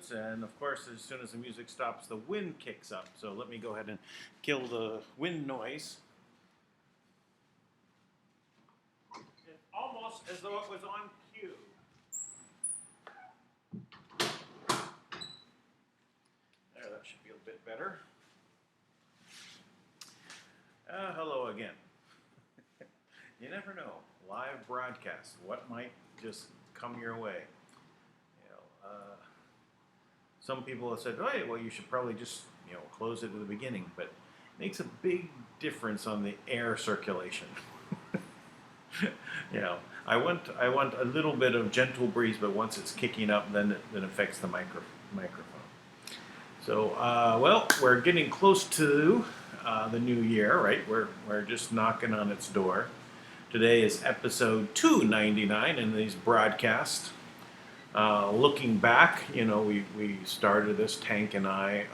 And of course, as soon as the music stops, the wind kicks up. So let me go ahead and kill the wind noise. It's almost as though it was on cue. There, that should be a bit better. Hello again. You never know. Live broadcast. What might just come your way? Some people have said, "Oh, well, you should probably just, close it at the beginning," but it makes a big difference on the air circulation. I want a little bit of gentle breeze, but once it's kicking up, then it affects the microphone. So, well, we're getting close to the new year, right? We're just knocking on its door. Today is episode 299 in these broadcasts. Looking back, we started this, Tank and I,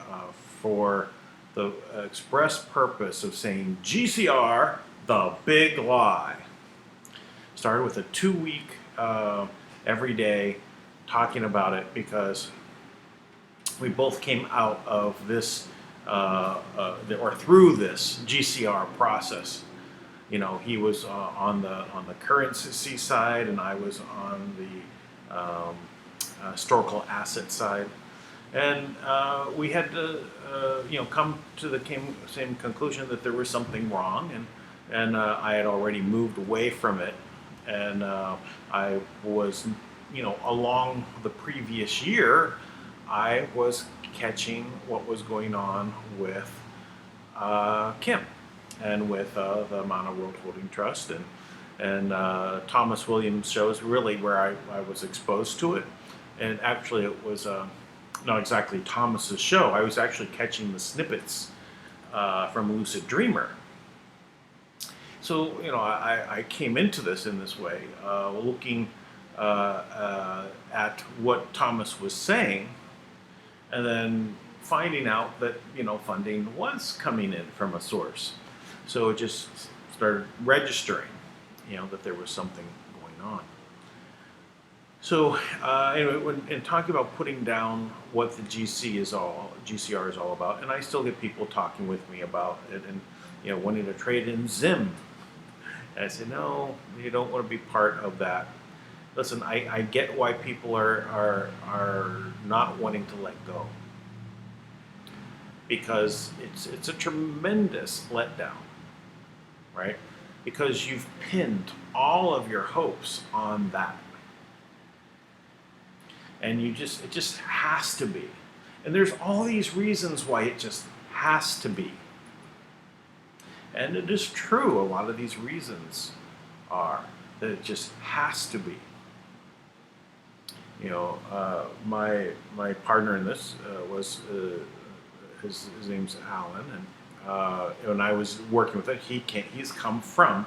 for the express purpose of saying GCR, the big lie. Started with a 2-week, every day, talking about it because we both came out of this, or through this GCR process. He was on the currency side, and I was on the historical asset side, and we had to come to the same conclusion that there was something wrong, and I had already moved away from it, and I was along the previous year I was catching what was going on with Kim and with the Manna World Holding Trust, And Thomas Williams' show is really where I was exposed to it. And actually, it was not exactly Thomas's show. I was actually catching the snippets from Lucid Dreamer. So, I came into this in this way, looking at what Thomas was saying, and then finding out that, funding was coming in from a source. So it just started registering, that there was something going on. So anyway, in talking about putting down what the GCR is all about, and I still get people talking with me about it and, wanting to trade in Zim. And I say, no, you don't want to be part of that. Listen, I get why people are not wanting to let go, because it's a tremendous letdown, right? Because you've pinned all of your hopes on that, and it just has to be. And there's all these reasons why it just has to be. And it is true, a lot of these reasons are that it just has to be. My partner in this was his name's Alan, and when I was working with it, he's come from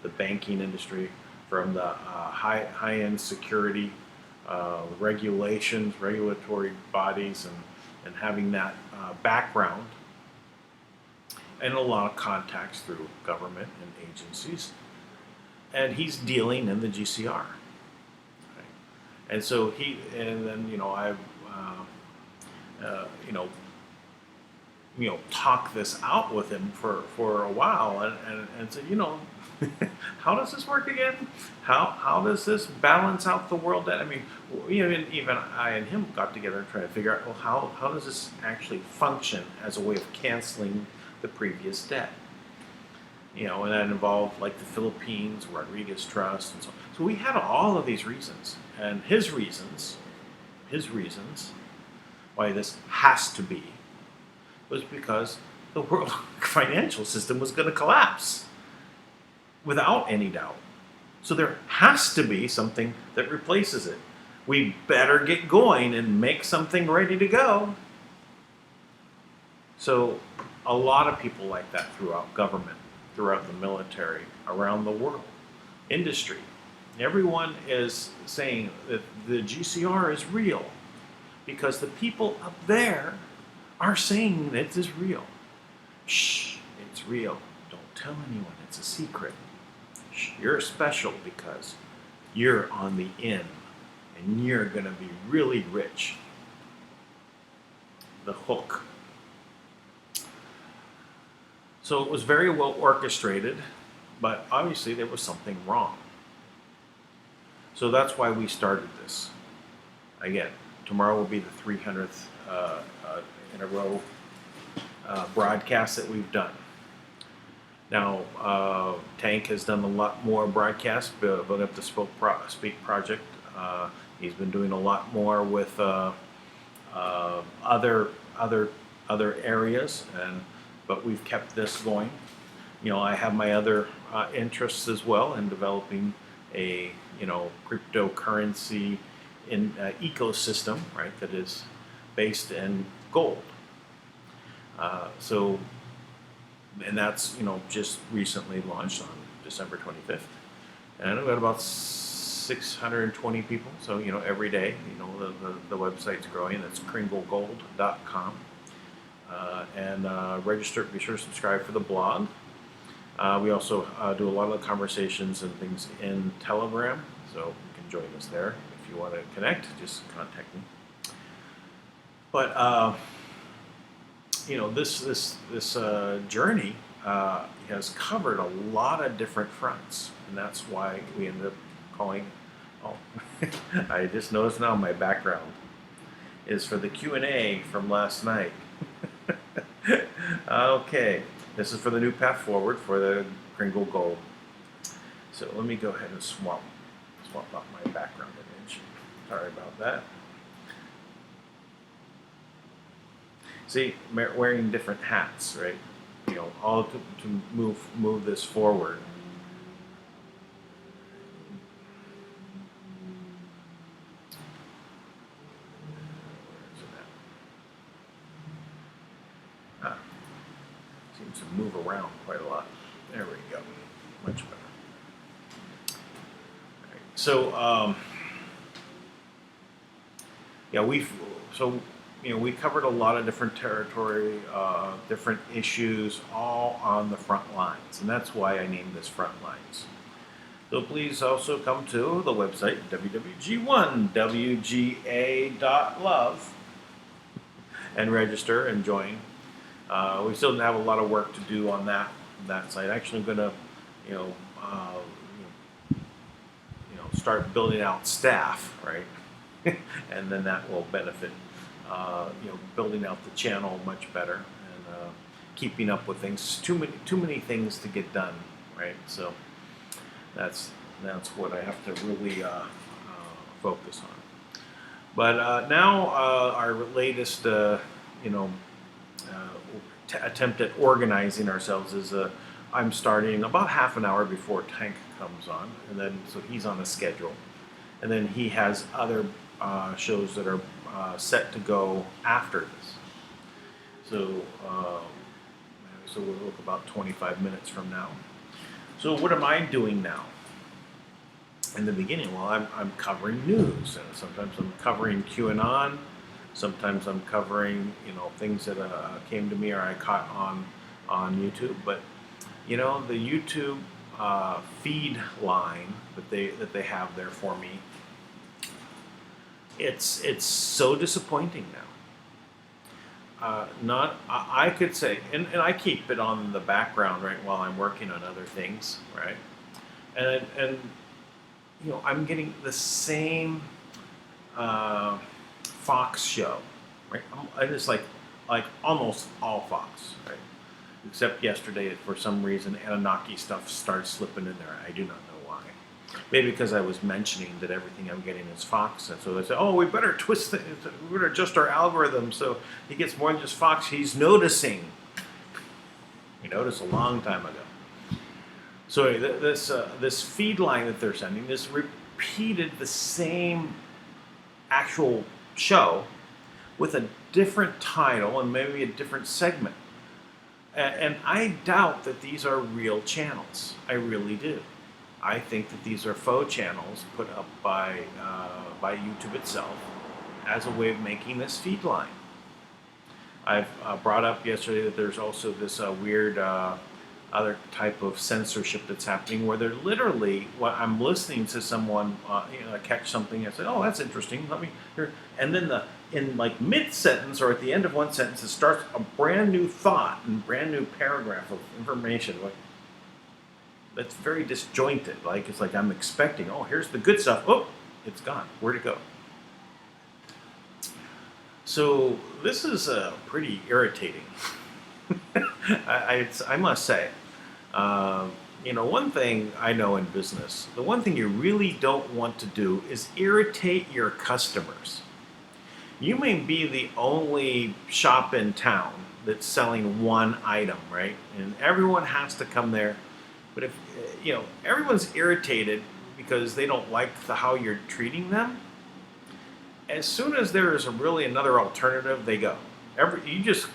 the banking industry, from the high-end security regulations, regulatory bodies, and having that background, and a lot of contacts through government and agencies, and he's dealing in the GCR. Right? And so I talk this out with him for a while, and said, how does this work again? How does this balance out the world debt? I mean, even I and him got together and tried to figure out, well, how does this actually function as a way of canceling the previous debt? And that involved like the Philippines, Rodriguez Trust, and so on. So we had all of these reasons, and his reasons why this has to be was because the world financial system was going to collapse without any doubt. So there has to be something that replaces it. We better get going and make something ready to go. So a lot of people like that throughout government, throughout the military, around the world, industry. Everyone is saying that the GCR is real because the people up there are saying it is real. Shh, it's real. Don't tell anyone. It's a secret. Shh, you're special because you're on the in and you're going to be really rich. The hook. So it was very well orchestrated, but obviously there was something wrong. So that's why we started this. Again, tomorrow will be the 300th in a row broadcast that we've done. Now, DANK has done a lot more broadcasts, building up the Speak project. He's been doing a lot more with other areas, but we've kept this going. I have my other interests as well in developing a cryptocurrency ecosystem, right, that is based in gold. And that's just recently launched on December 25th, and we've got about 620 people. So every day, the website's growing. It's kringlegold.com, and register. Be sure to subscribe for the blog. We also do a lot of the conversations and things in Telegram, so you can join us there if you want to connect. Just contact me. But this journey has covered a lot of different fronts, and that's why we ended up calling. Oh, I just noticed now my background is for the Q&A from last night. Okay, this is for the new path forward for the Kringle Gold. So let me go ahead and swap out my background image. Sorry about that. See, wearing different hats, right? All to move this forward. Huh. Seems to move around quite a lot. There we go. Much better. All right. So, yeah, we covered a lot of different territory, different issues, all on the front lines, and that's why I named this Front Lines. So please also come to the website wwg1wga.love and register and join. We still have a lot of work to do on that site. Actually, I'm going to, you know, start building out staff, right? And then that will benefit, building out the channel much better and keeping up with things. Too many things to get done, right? So that's what I have to really focus on. But now our latest, attempt at organizing ourselves is I'm starting about half an hour before Tank comes on, and then so he's on a schedule, and then he has other shows that are set to go after this. So we'll look about 25 minutes from now. So what am I doing now? In the beginning, well, I'm covering news, and sometimes I'm covering QAnon. Sometimes I'm covering things that came to me or I caught on YouTube. But the YouTube feed line that they have there for me, it's so disappointing now. I could say, and I keep it on the background right while I'm working on other things, right? And I'm getting the same Fox show, right? I just like almost all Fox, right? Except yesterday, for some reason, Anunnaki stuff started slipping in there. I do not know why. Maybe because I was mentioning that everything I'm getting is Fox, and so they said, "Oh, we better twist it. We better adjust our algorithm so he gets more than just Fox." He's noticing. He noticed a long time ago. So this feed line that they're sending is repeated the same actual show with a different title and maybe a different segment. And I doubt that these are real channels. I really do. I think that these are faux channels put up by YouTube itself as a way of making this feed line. I've brought up yesterday that there's also this weird other type of censorship that's happening where they're literally, I'm listening to someone catch something and say, "Oh, that's interesting, let me hear," and then in like mid-sentence or at the end of one sentence it starts a brand new thought and brand new paragraph of information. Like, that's very disjointed. Like, it's like I'm expecting, oh, here's the good stuff, oh, it's gone, where'd it go? So this is pretty irritating. I must say. One thing I know in business, the one thing you really don't want to do is irritate your customers. You may be the only shop in town that's selling one item, right? And everyone has to come there. But if, everyone's irritated because they don't like how you're treating them, as soon as there is really another alternative, they go. You just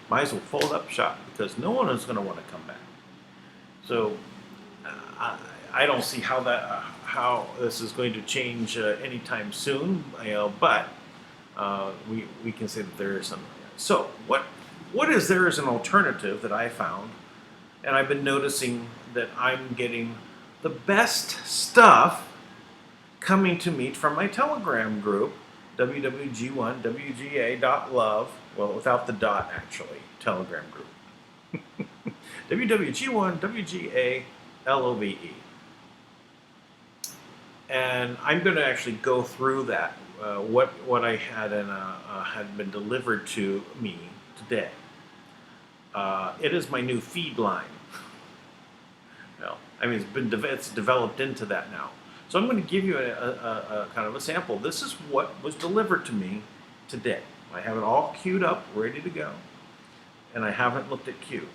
might as well fold up shop because no one is going to want to come back. So I don't see how this is going to change anytime soon. But we can say that there is something. So what is there as an alternative that I found, and I've been noticing that I'm getting the best stuff coming to me from my Telegram group, wwg1wga.love. Well, without the dot, actually. Telegram group. wwg1wga.love. And I'm going to actually go through that, what I had had been delivered to me today. It is my new feed line. Well, I mean, it's developed into that now. So I'm going to give you a kind of a sample. This is what was delivered to me today. I have it all queued up, ready to go, and I haven't looked at Q.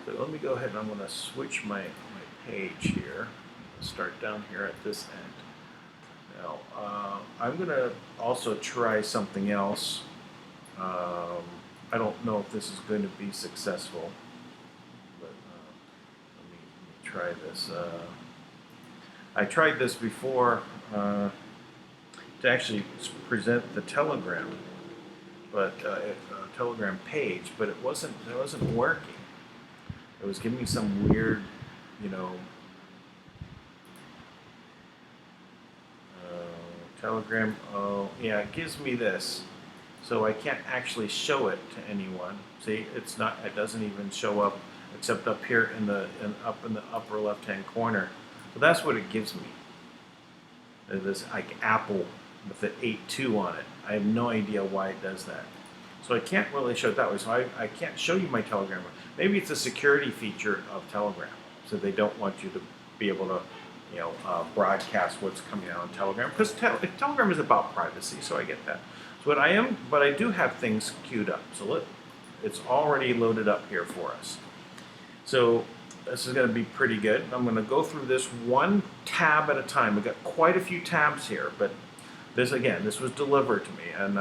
So let me go ahead and I'm going to switch my page here. Start down here at this end. Now, I'm going to also try something else. I don't know if this is going to be successful, but let me try this. I tried this before to actually present the Telegram, but Telegram page, but it wasn't working. It was giving me some weird, you know, Telegram. Oh, yeah, it gives me this, so I can't actually show it to anyone. See, it's not. It doesn't even show up except up here in the upper left-hand corner. So that's what it gives me. This like Apple with the 8.2 on it. I have no idea why it does that. So I can't really show it that way. So I can't show you my Telegram. Maybe it's a security feature of Telegram, so they don't want you to be able to, you know, broadcast what's coming out on Telegram, because Telegram is about privacy. So I get that. So but I do have things queued up. So it's already loaded up here for us. So this is going to be pretty good. I'm going to go through this one tab at a time. We've got quite a few tabs here, but this was delivered to me, and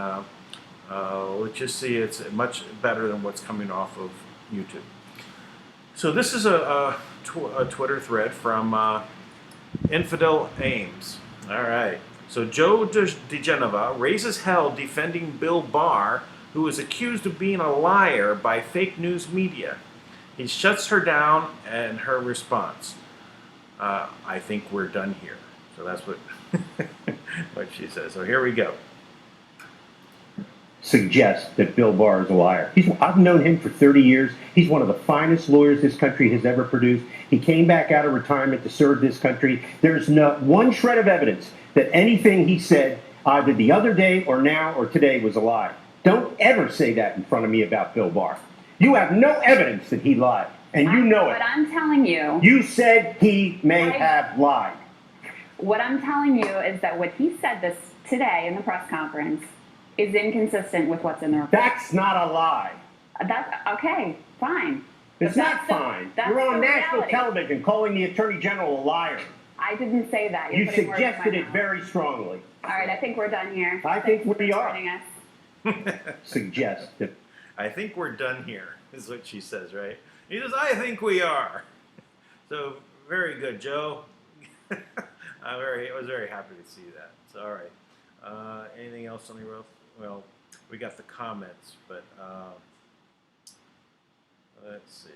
let's just see, it's much better than what's coming off of YouTube. So this is a Twitter thread from Infidel Ames. All right. So Joe DeGenova raises hell defending Bill Barr, who is accused of being a liar by fake news media. He shuts her down, and her response, I think we're done here. So that's what, what she says. So here we go. Suggest that Bill Barr is a liar. I've known him for 30 years. He's one of the finest lawyers this country has ever produced. He came back out of retirement to serve this country. There's not one shred of evidence that anything he said, either the other day or now or today, was a lie. Don't ever say that in front of me about Bill Barr. You have no evidence that he lied, and you know it. What I'm telling you... You said he may have lied. What I'm telling you is that what he said this today in the press conference is inconsistent with what's in the report. That's not a lie. That's okay, fine. It's not fine. You're on national television calling the Attorney General a liar. I didn't say that. You suggested it very strongly. All right, I think we're done here. I think we are. Suggest that. I think we're done here, is what she says, right? He says, I think we are. So, very good, Joe. I was very happy to see that. So, all right. Anything else on the road? Well, we got the comments, but let's see.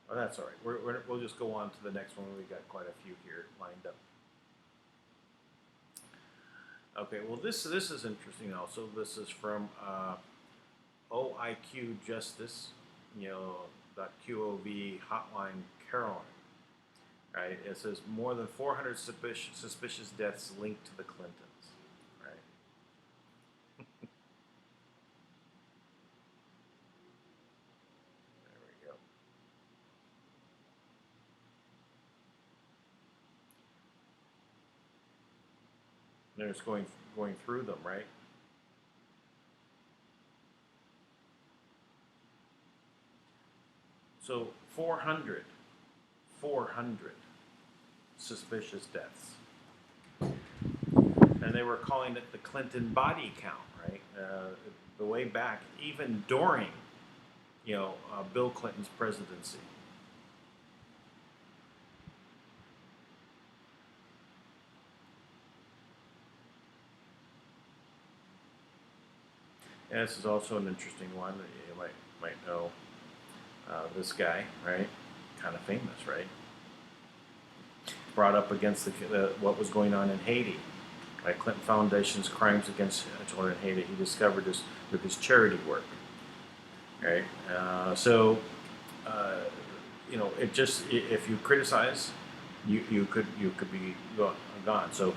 Oh, that's all right. We'll just go on to the next one. We got quite a few here lined up. Okay, well, this is interesting also. This is from OIQ Justice, .qov hotline Caroline. Right? It says more than 400 suspicious deaths linked to the Clintons. Right? There we go. They're just going through them, right? So 400 suspicious deaths, and they were calling it the Clinton body count, right? The way back, even during, Bill Clinton's presidency. And this is also an interesting one that you might know. This guy, right? Kind of famous, right? Brought up against what was going on in Haiti. Right? Clinton Foundation's crimes against children in Haiti. He discovered this with his charity work. Right? It just, if you criticize, you could be gone. So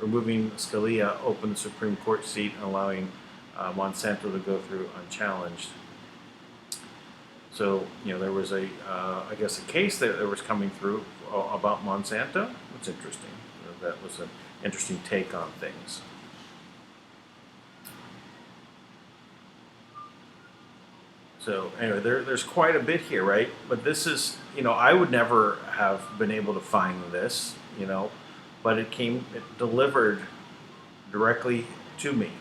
removing Scalia opened the Supreme Court seat and allowing Monsanto to go through unchallenged. So, there was a case that was coming through about Monsanto. It's interesting. That was an interesting take on things. So, anyway, there's quite a bit here, right? But this is, I would never have been able to find this, but it delivered directly to me,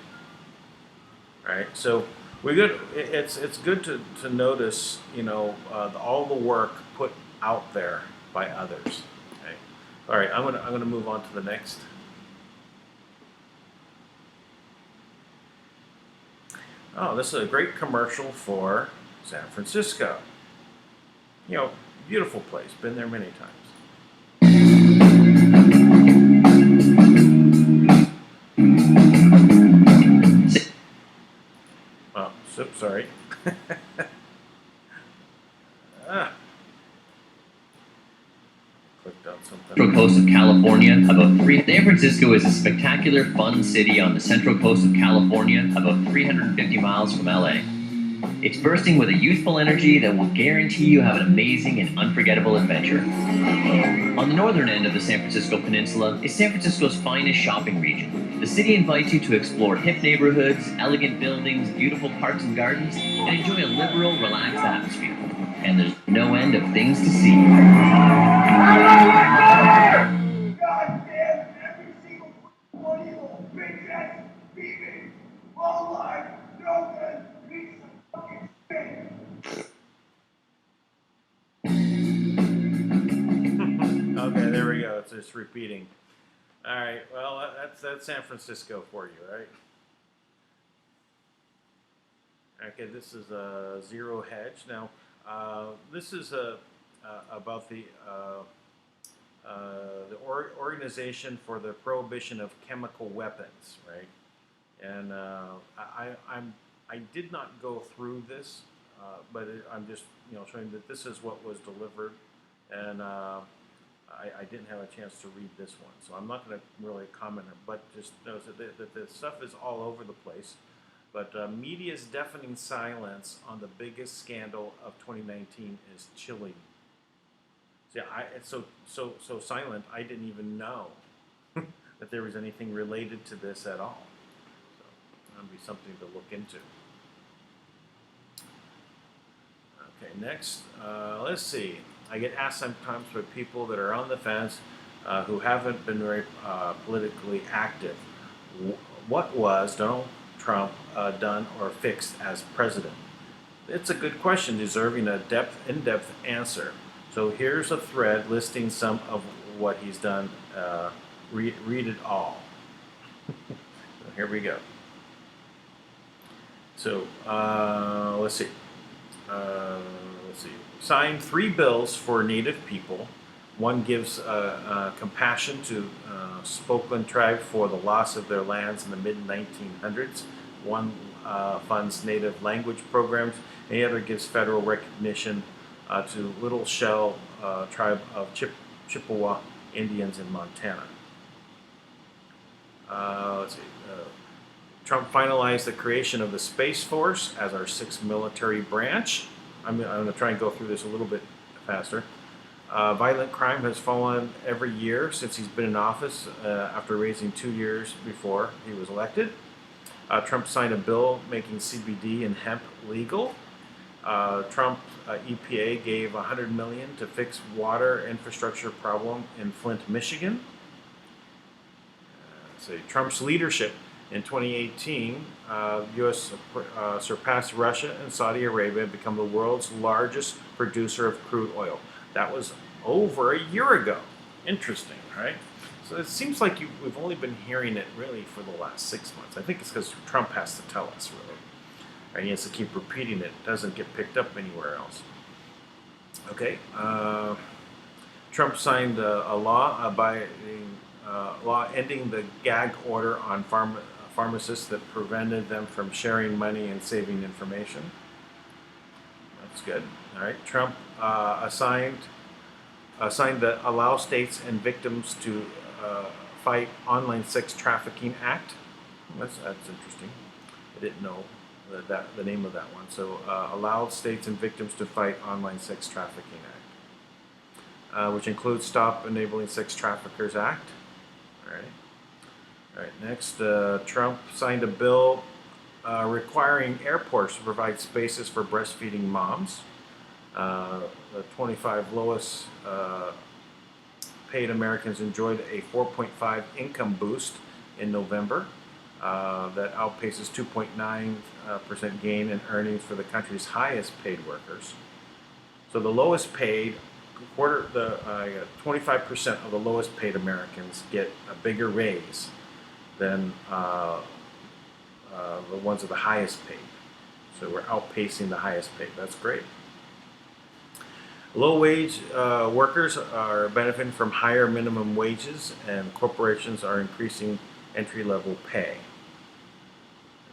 right? So, It's good to notice, all the work put out there by others. Okay. All right, I'm gonna move on to the next. Oh, this is a great commercial for San Francisco. Beautiful place. Been there many times. Oh, sorry. ah, clicked on something. Central coast of California, San Francisco is a spectacular, fun city on the central coast of California, about 350 miles from LA. It's bursting with a youthful energy that will guarantee you have an amazing and unforgettable adventure. On the northern end of the San Francisco Peninsula is San Francisco's finest shopping region. The city invites you to explore hip neighborhoods, elegant buildings, beautiful parks and gardens, and enjoy a liberal, relaxed atmosphere. And there's no end of things to see. Okay, there we go. It's just repeating. All right. Well, that's San Francisco for you, right? Okay, this is a zero hedge. Now, this is about the Organization for the Prohibition of Chemical Weapons, right? And I did not go through this, but I'm just showing that this is what was delivered, and I didn't have a chance to read this one, so I'm not going to really comment on it, but just notice that the stuff is all over the place. But media's deafening silence on the biggest scandal of 2019 is chilling. See, it's so silent. I didn't even know that there was anything related to this at all. So that'll be something to look into. Okay, next, let's see. I get asked sometimes by people that are on the fence who haven't been very politically active. What was Donald Trump done or fixed as president? It's a good question deserving a in-depth answer. So here's a thread listing some of what he's done. Read it all. So here we go. So let's see. Signed 3 bills for Native people. One gives compassion to Spoken tribe for the loss of their lands in the mid-1900s. One funds Native language programs. And the other gives federal recognition to Little Shell tribe of Chippewa Indians in Montana. Trump finalized the creation of the Space Force as our 6th military branch. I'm going to try and go through this a little bit faster. Violent crime has fallen every year since he's been in office after raising 2 years before he was elected. Trump signed a bill making CBD and hemp legal. Trump EPA gave $100 million to fix water infrastructure problem in Flint, Michigan. Trump's leadership in 2018, U.S. Surpassed Russia and Saudi Arabia and become the world's largest producer of crude oil. That was over a year ago. Interesting, right? So it seems like we've only been hearing it really for the last 6 months. I think it's because Trump has to tell us, really. And he has to keep repeating it. It doesn't get picked up anywhere else. Okay. Trump signed a law law ending the gag order on pharmacists that prevented them from sharing money and saving information. That's good. All right. Trump signed the Allow States and Victims to Fight Online Sex Trafficking Act. That's interesting. I didn't know the name of that one. So Allow States and Victims to Fight Online Sex Trafficking Act, which includes Stop Enabling Sex Traffickers Act. All right. Next, Trump signed a bill requiring airports to provide spaces for breastfeeding moms. The 25 lowest paid Americans enjoyed a 4.5 income boost in November. that outpaces 2.9% gain in earnings for the country's highest paid workers. So the lowest paid 25% of the lowest paid Americans get a bigger raise than the ones of the highest paid. So we're outpacing the highest paid. That's great. Low-wage workers are benefiting from higher minimum wages, and corporations are increasing entry-level pay.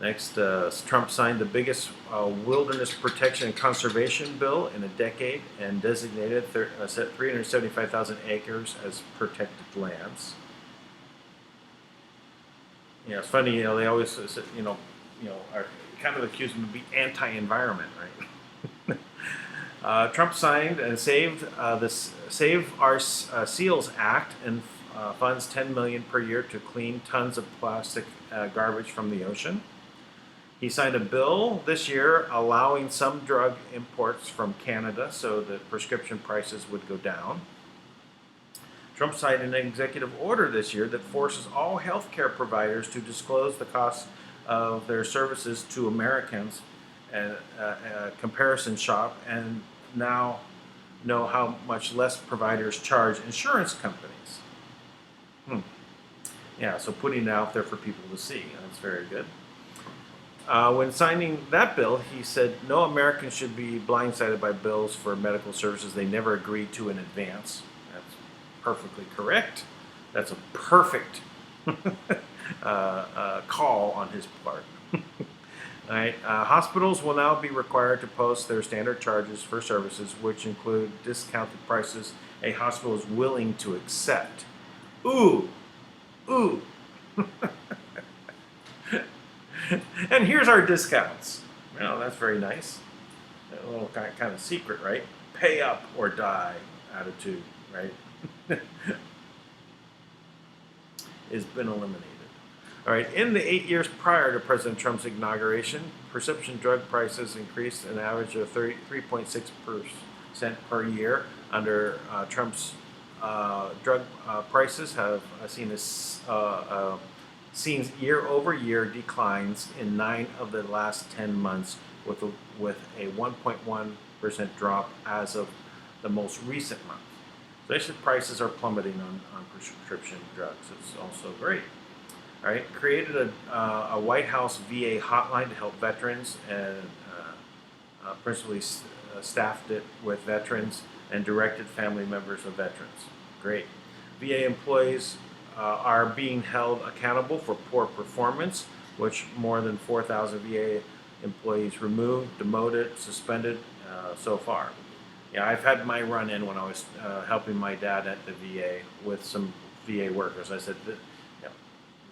Next, Trump signed the biggest wilderness protection and conservation bill in a decade and designated 375,000 acres as protected lands. You know, it's funny. You know, they always, are kind of accuse him of being anti-environment, right? Trump signed and saved the Save Our Seals Act and funds $10 million per year to clean tons of plastic garbage from the ocean. He signed a bill this year allowing some drug imports from Canada so that prescription prices would go down. Trump signed an executive order this year that forces all healthcare providers to disclose the costs of their services to Americans and comparison shop and now know how much less providers charge insurance companies. Yeah, so putting it out there for people to see. That's very good. When signing that bill, he said no American should be blindsided by bills for medical services they never agreed to in advance. That's perfectly correct. That's a perfect call on his part. All right. Hospitals will now be required to post their standard charges for services, which include discounted prices a hospital is willing to accept. Ooh. And here's our discounts. Well, that's very nice. A little kind of secret, right? Pay up or die attitude, right? Has been eliminated. All right, in the 8 years prior to President Trump's inauguration, prescription drug prices increased an average of 3.6% per year. Under Trump's drug prices have seen year-over-year declines in 9 of the last 10 months, with a 1.1% drop as of the most recent month. So they said prices are plummeting on prescription drugs. It's also great. All right, created a White House VA hotline to help veterans, and principally staffed it with veterans and directed family members of veterans. Great. VA employees are being held accountable for poor performance, which more than 4,000 VA employees removed, demoted, suspended so far. Yeah, I've had my run-in when I was helping my dad at the VA with some VA workers. I said,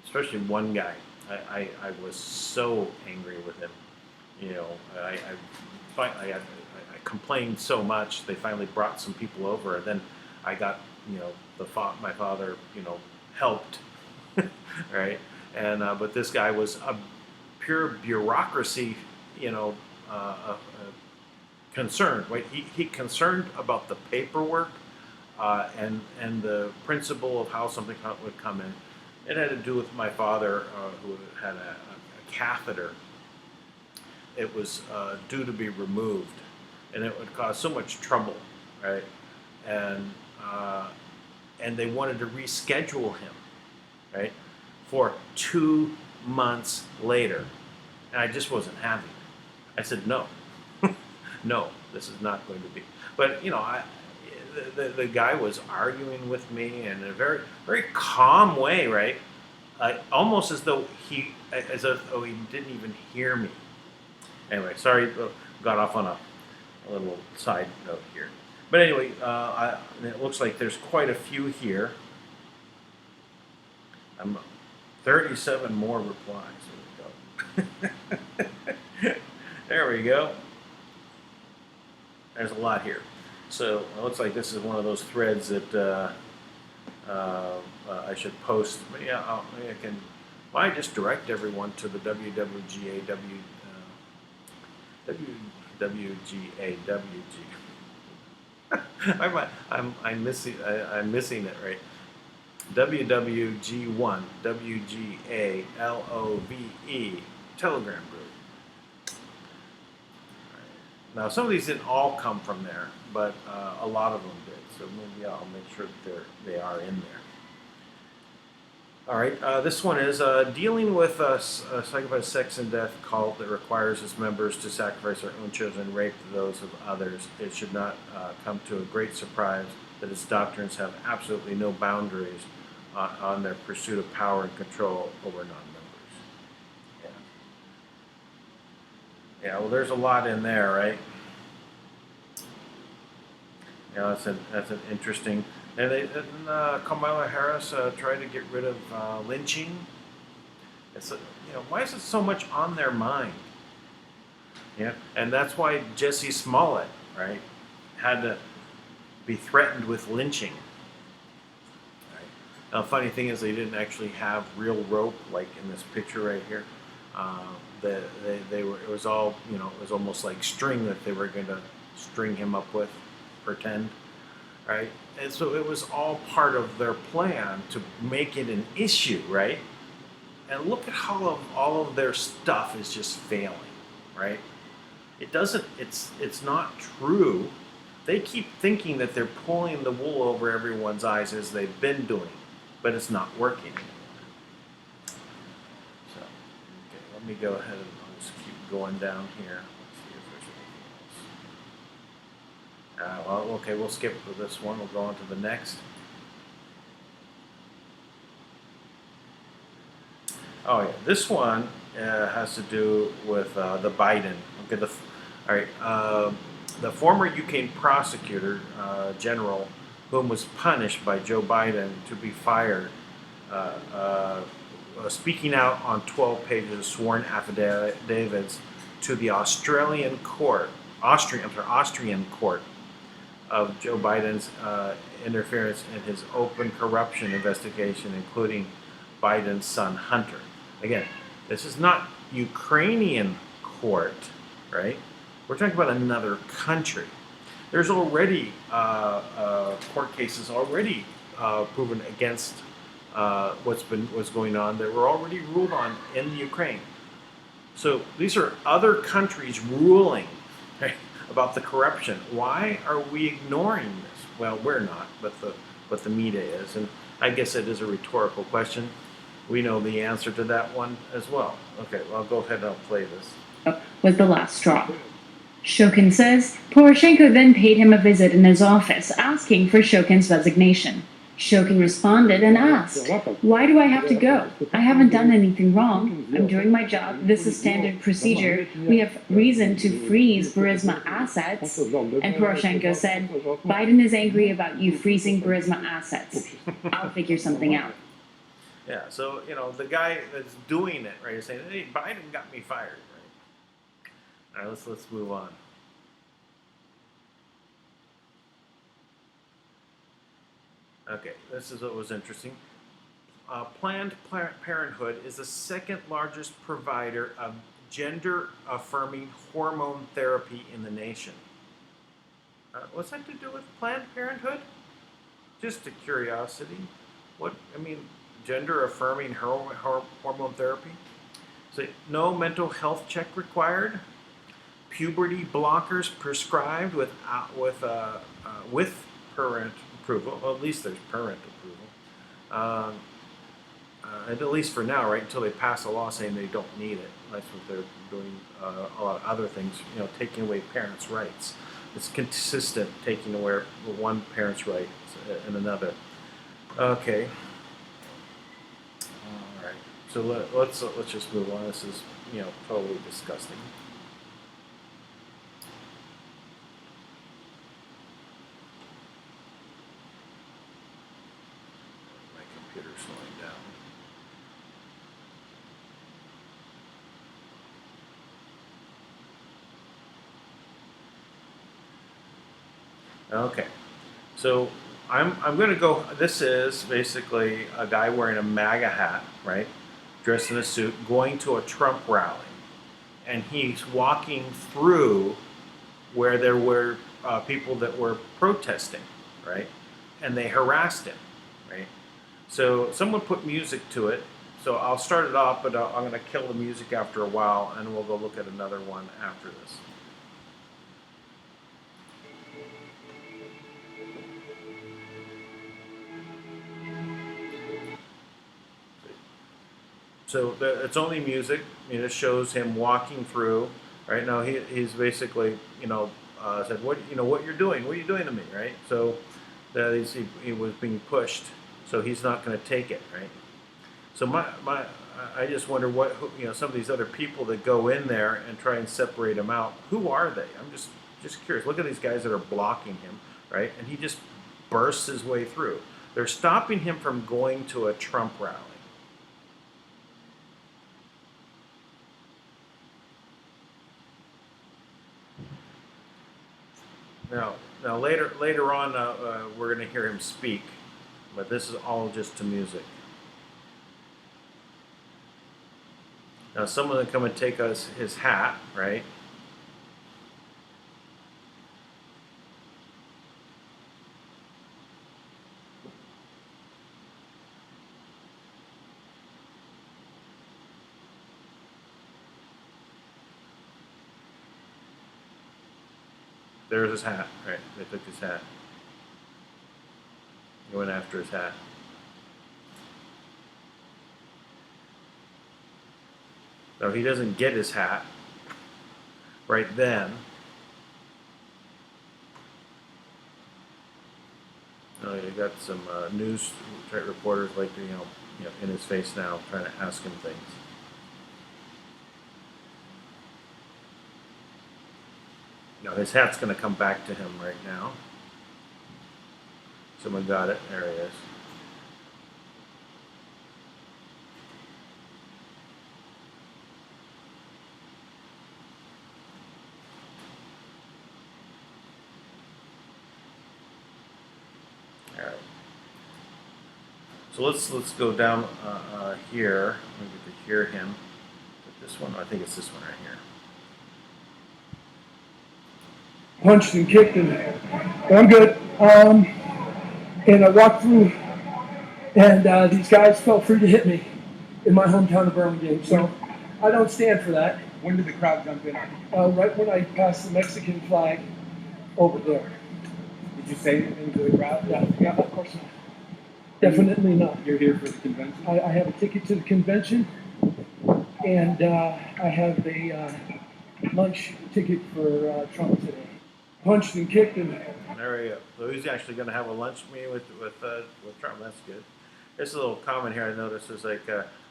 especially one guy, I was so angry with him. You know, I complained so much. They finally brought some people over, and then I got, my father, helped, right? And but this guy was a pure bureaucracy, concerned. Right? He concerned about the paperwork and the principle of how something would come in. It had to do with my father, who had a catheter. It was due to be removed, and it would cause so much trouble, right? And they wanted to reschedule him, right, for 2 months later. And I just wasn't having it. I said, no, no, this is not going to be. But, the guy was arguing with me in a very, very calm way, right? Almost as though he didn't even hear me. Anyway, sorry, got off on a little side note here. But anyway, it looks like there's quite a few here. 37 more replies. There we go. There we go. There's a lot here. So it looks like this is one of those threads that I should post. Maybe I can. Why just direct everyone to the WWGAWG. I'm missing it, right? WWG1 WGALOVE Telegram group. Now, some of these didn't all come from there, but a lot of them did. So maybe I'll make sure that they are in there. All right, this one is dealing with a psychopath sex and death cult that requires its members to sacrifice their own children and rape those of others. It should not come to a great surprise that its doctrines have absolutely no boundaries on their pursuit of power and control over non-members. Yeah, well, there's a lot in there, right? Yeah, that's an interesting. And Kamala Harris tried to get rid of lynching. It's why is it so much on their mind? Yeah, and that's why Jesse Smollett, right, had to be threatened with lynching. Right. Now, the funny thing is, they didn't actually have real rope like in this picture right here. They were. It was all it was almost like string that they were going to string him up with, pretend. Right? And so it was all part of their plan to make it an issue, right? And look at how all of their stuff is just failing, right? It's not true. They keep thinking that they're pulling the wool over everyone's eyes as they've been doing, but it's not working anymore. So, okay, let me go ahead and I'll just keep going down here. Well, okay, we'll skip this one. We'll go on to the next. Oh yeah, this one has to do with the Biden. Okay, all right. The former UK prosecutor general, whom was punished by Joe Biden to be fired, speaking out on 12 pages of sworn affidavits to the Austrian court of Joe Biden's interference in his open corruption investigation, including Biden's son Hunter. Again, this is not Ukrainian court, right? We're talking about another country. There's already court cases already proven against what's going on that were already ruled on in Ukraine. So these are other countries ruling, right, about the corruption. Why are we ignoring this? Well, we're not, but the media is. And I guess it is a rhetorical question. We know the answer to that one as well. Okay, well, I'll go ahead and I'll play this. Was the last straw. Shokin says Poroshenko then paid him a visit in his office, asking for Shokin's resignation. Shokin responded and asked, "Why do I have to go? I haven't done anything wrong. I'm doing my job. This is standard procedure. We have reason to freeze Burisma assets." And Poroshenko said, "Biden is angry about you freezing Burisma assets. I'll figure something out." Yeah, so, the guy that's doing it, right, is saying, "Hey, Biden got me fired," right? All right, let's move on. Okay, this is what was interesting. Planned Parenthood is the second largest provider of gender-affirming hormone therapy in the nation. What's that to do with Planned Parenthood? Just a curiosity. Gender-affirming hormone therapy? So, no mental health check required. Puberty blockers prescribed with parent approval. Well, at least there's parent approval. And at least for now, right, until they pass a law saying they don't need it. That's what they're doing. A lot of other things, taking away parents' rights. It's consistent taking away one parent's right and another. Okay. All right. So let's just move on. This is totally disgusting. My computer's slowing down. Okay, so I'm going to go. This is basically a guy wearing a MAGA hat, right, dressed in a suit, going to a Trump rally, and he's walking through where there were people that were protesting, right, and they harassed him, right. So someone put music to it. So I'll start it off, but I'm going to kill the music after a while, and we'll go look at another one after this. So it's only music. It shows him walking through. Right now, he's basically, said, what you're doing? What are you doing to me? Right. So that is, he was being pushed. So he's not going to take it. Right. So I just wonder some of these other people that go in there and try and separate him out. Who are they? I'm just curious. Look at these guys that are blocking him. Right. And he just bursts his way through. They're stopping him from going to a Trump rally. Now later on, we're going to hear him speak, but this is all just to music. Now, someone will come and take his hat, right? There's his hat, right? They took his hat. They went after his hat. No, he doesn't get his hat right then. No, you got some news reporters like in his face now, trying to ask him things. No, his hat's going to come back to him right now. Someone got it. There he is. All right. So let's go down here. We get to hear him. This one, I think it's this one right here. Punched and kicked, but I'm good. And I walked through, and these guys felt free to hit me in my hometown of Birmingham. So I don't stand for that. When did the crowd jump in on you? Right when I passed the Mexican flag over there. Did you say anything to the crowd? Yeah, of course not. Definitely not. You're here for the convention? I have a ticket to the convention, and I have a lunch ticket for Trump today. Punched and kicked, and there we go. So he's actually going to have a lunch meeting with Trump. That's good. There's a little comment here I noticed is like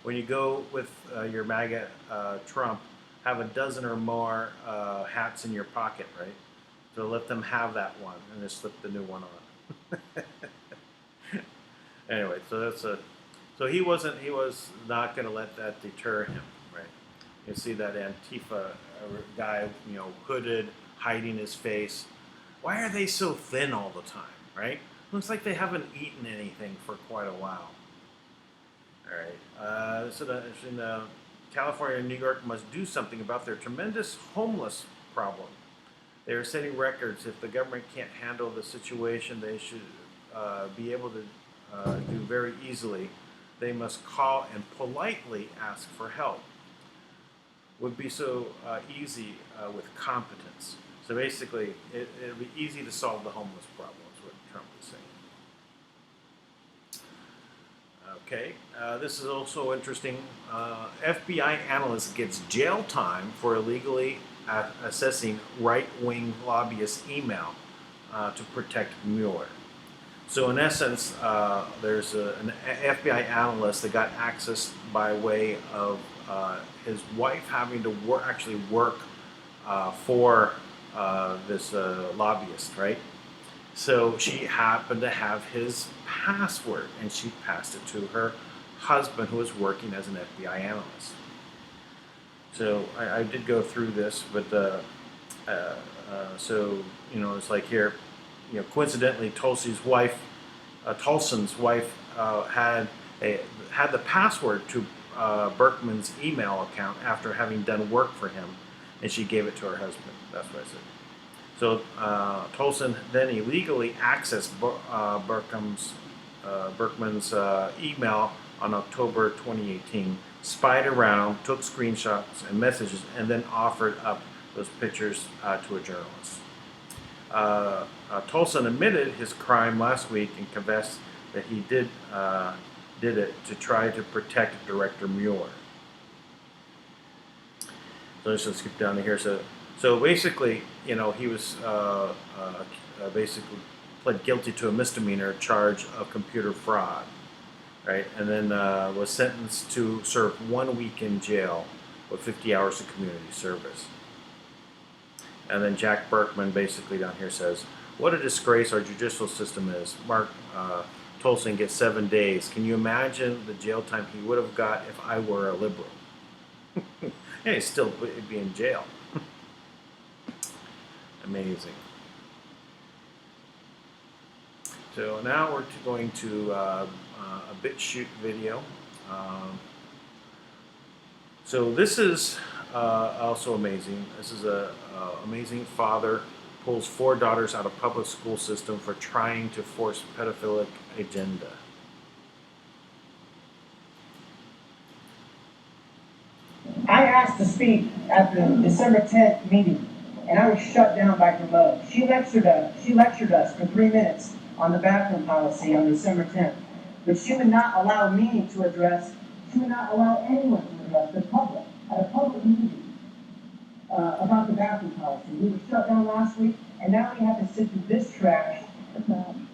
when you go with your MAGA Trump, have a dozen or more hats in your pocket, right? So let them have that one and just slip the new one on. Anyway, so so he was not going to let that deter him, right? You see that Antifa guy, hooded, hiding his face. Why are they so thin all the time, right? Looks like they haven't eaten anything for quite a while. All right. So in California and New York must do something about their tremendous homeless problem. They are setting records. If the government can't handle the situation, they should be able to do very easily. They must call and politely ask for help. Would be so easy with competence. So basically, it'll be easy to solve the homeless problem, is what Trump is saying. Okay, this is also interesting. FBI analyst gets jail time for illegally assessing right-wing lobbyist email to protect Mueller. So in essence, there's an FBI analyst that got access by way of his wife having to work for this lobbyist, right? So she happened to have his password, and she passed it to her husband, who was working as an FBI analyst. So I did go through this, but so it's like here, coincidentally, Tulson's wife had the password to Berkman's email account after having done work for him, and she gave it to her husband. That's what I said. So Tolson then illegally accessed Berkman's Berkman's email on October 2018, spied around, took screenshots and messages, and then offered up those pictures to a journalist. Tolson admitted his crime last week and confessed that he did it to try to protect director Mueller. So let's just skip down to here. So basically, you know, he was basically pled guilty to a misdemeanor charge of computer fraud, right? And then was sentenced to serve 1 week in jail with 50 hours of community service. And then Jack Berkman basically down here says, "What a disgrace our judicial system is. Mark Tolson gets 7 days. Can you imagine the jail time he would have got if I were a liberal?" And he'd still be in jail. Amazing. So now we're going to a BitChute video. So this is also amazing. This is a amazing father pulls 4 daughters out of public school system for trying to force pedophilic agenda. I asked to speak at the December 10th meeting, and I was shut down by Kermode. She lectured us for 3 minutes on the bathroom policy on December 10th, but she would not allow me to address, she would not allow anyone to address the public at a public meeting about the bathroom policy. We were shut down last week, and now we have to sit through this trash,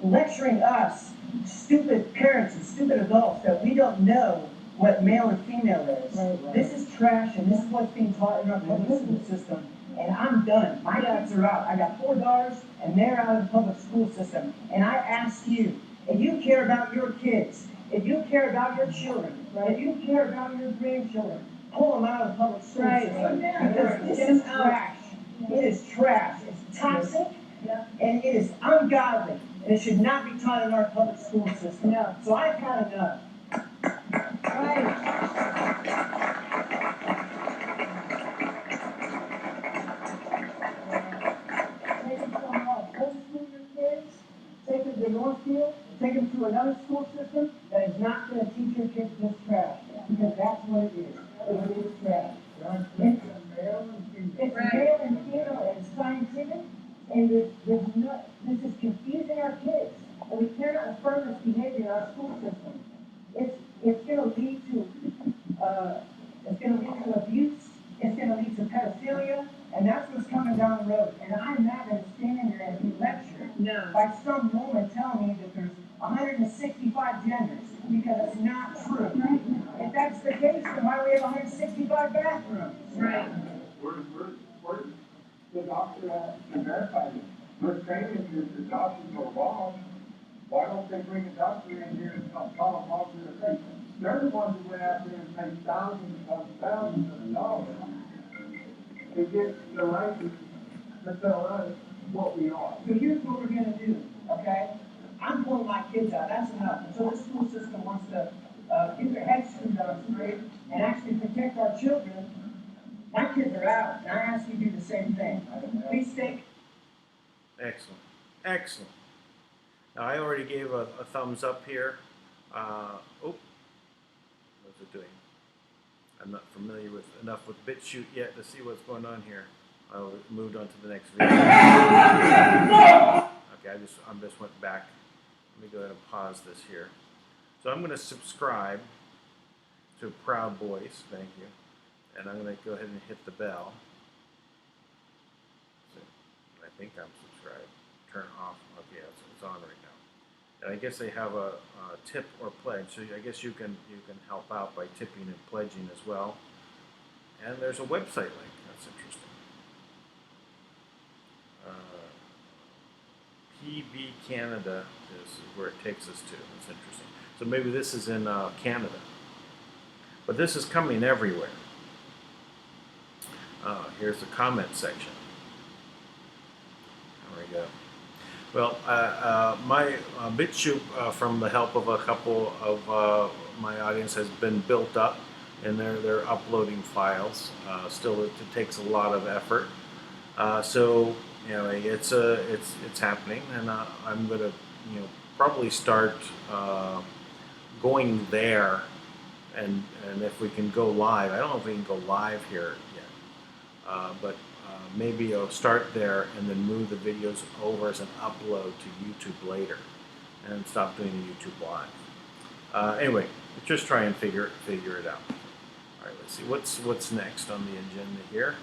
lecturing us, stupid parents and stupid adults, that we don't know what male and female is. Right. This is trash, and this is what's being taught in our public school system. And I'm done. My kids are out. I got 4 daughters, and they're out of the public school system. And I ask you, if you care about your kids, if you care about your children, if you care about your grandchildren, pull them out of the public school system. Because this is trash. It is trash. It's toxic, and it is ungodly. And it should not be taught in our public school system. So I've had enough. Take them to Northfield, take them to another school system that is not going to teach your kids this trash. Because that's what it is. It is trash. It's male and female and scientific, and this is confusing our kids. And we cannot affirm this behavior in our school system. It's going to lead to abuse. It's going to lead to pedophilia, and that's what's coming down the road. And I'm not going to stand there and be lectured by some woman telling me that there's 165 genders, because it's not true. If that's the case, then why do we have 165 bathrooms? Right. Where's the doctor to verify this? We're saying if the doctors are wrong, why don't they bring a doctor in here and call them off to the patient? They're the ones who went out there and paid thousands of dollars to get the license to tell us what we are. So here's what we're going to do, okay? I'm pulling my kids out. That's enough. Until the school system wants to get their heads screwed on straight and actually protect our children, my kids are out, and I ask you to do the same thing. Please think. Excellent. Excellent. Now, I already gave a thumbs up here. What's it doing? I'm not familiar with enough with BitChute yet to see what's going on here. I moved on to the next video. Okay, I just went back. Let me go ahead and pause this here. So I'm going to subscribe to Proud Boys. Thank you. And I'm going to go ahead and hit the bell. So I think I'm subscribed. Turn off. Okay, it's on right now. And I guess they have a tip or pledge. So I guess you can help out by tipping and pledging as well. And there's a website link. That's interesting. PB Canada is where it takes us to. That's interesting. So maybe this is in Canada. But this is coming everywhere. Here's the comment section. There we go. Well, my BitChute, from the help of a couple of my audience, has been built up, and they're uploading files. Still, it takes a lot of effort. So you know, it's happening, and I'm gonna probably start going there, and if we can go live. I don't know if we can go live here yet, but maybe I'll start there and then move the videos over as an upload to YouTube later, and stop doing the YouTube live. Anyway, just try and figure it out. All right, let's see what's next on the agenda here.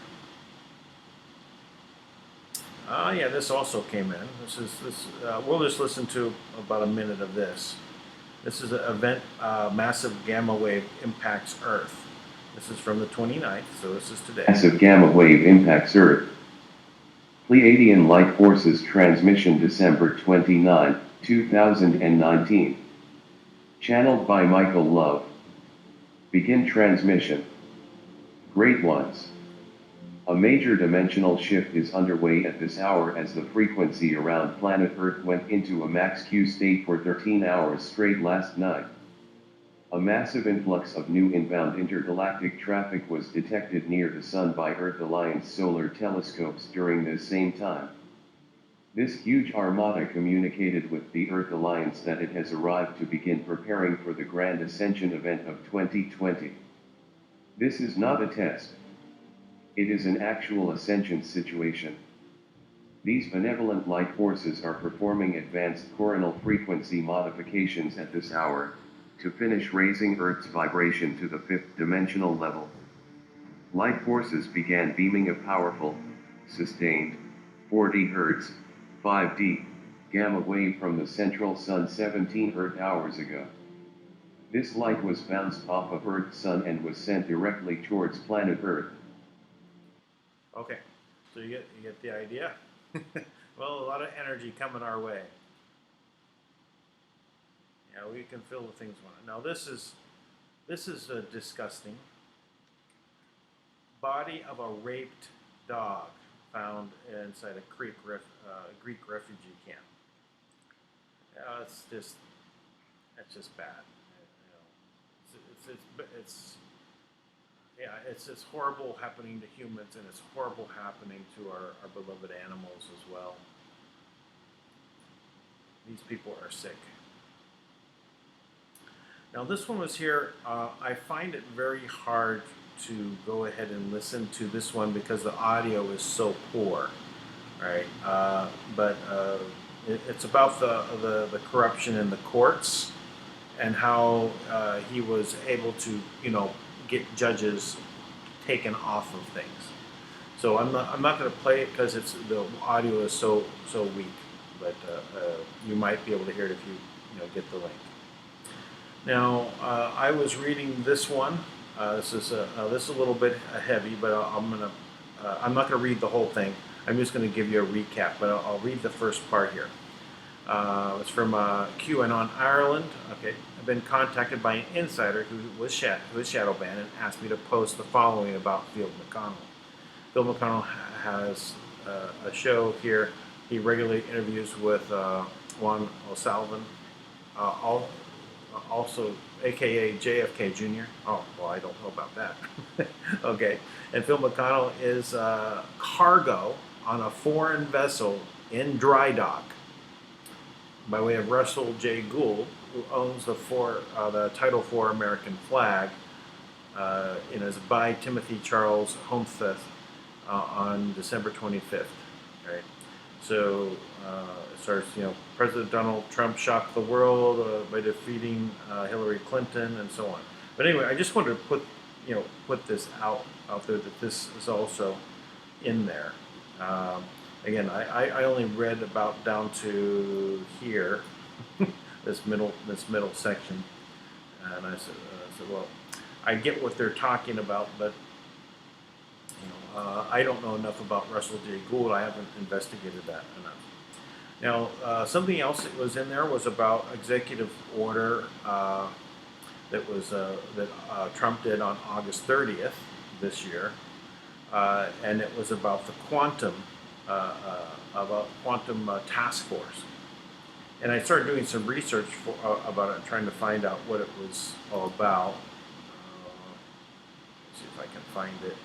Yeah, this also came in. We'll just listen to about a minute of this. This is an event, massive gamma wave impacts Earth. This is from the 29th, so this is today. Massive gamma wave impacts Earth. Pleiadian light forces transmission December 29, 2019. Channeled by Michael Love. Begin transmission. Great ones. A major dimensional shift is underway at this hour as the frequency around planet Earth went into a max Q state for 13 hours straight last night. A massive influx of new inbound intergalactic traffic was detected near the Sun by Earth Alliance solar telescopes during this same time. This huge armada communicated with the Earth Alliance that it has arrived to begin preparing for the Grand Ascension event of 2020. This is not a test. It is an actual ascension situation. These benevolent light forces are performing advanced coronal frequency modifications at this hour, to finish raising Earth's vibration to the 5th dimensional level. Light forces began beaming a powerful, sustained, 40 Hz, 5D, gamma wave from the central Sun 17 Earth hours ago. This light was bounced off of Earth's Sun and was sent directly towards planet Earth. Okay, so you get the idea? Well, a lot of energy coming our way. Yeah, we can feel the things. Now this is a disgusting body of a raped dog found inside a Greek refugee camp. Yeah, it's just bad. It's just horrible happening to humans, and it's horrible happening to our beloved animals as well. These people are sick. Now this one was here. I find it very hard to go ahead and listen to this one because the audio is so poor, right? But it's about the corruption in the courts and how he was able to, get judges taken off of things. So I'm not going to play it because the audio is so weak, but you might be able to hear it if you get the link. Now I was reading this one. This is a little bit heavy, but I'm not going to read the whole thing. I'm just going to give you a recap, but I'll read the first part here. It's from QAnon Ireland. Okay, I've been contacted by an insider who was shadow banned and asked me to post the following about Phil McConnell. Phil McConnell has a show here. He regularly interviews with Juan O'Sullivan, also AKA JFK Jr. Oh, well, I don't know about that. Okay, and Phil McConnell is cargo on a foreign vessel in dry dock by way of Russell J. Gould, who owns the Title IV American flag, is by Timothy Charles Hometheth on December 25th. Right. So it starts, President Donald Trump shocked the world by defeating Hillary Clinton and so on. But anyway, I just wanted to put this out there that this is also in there. Again, I only read about down to here, this middle section, and I said, well, I get what they're talking about, but I don't know enough about Russell J. Gould. I haven't investigated that enough. Now, something else that was in there was about executive order that Trump did on August 30th this year, and it was about the quantum task force. And I started doing some research about it, trying to find out what it was all about. Let's see if I can find it.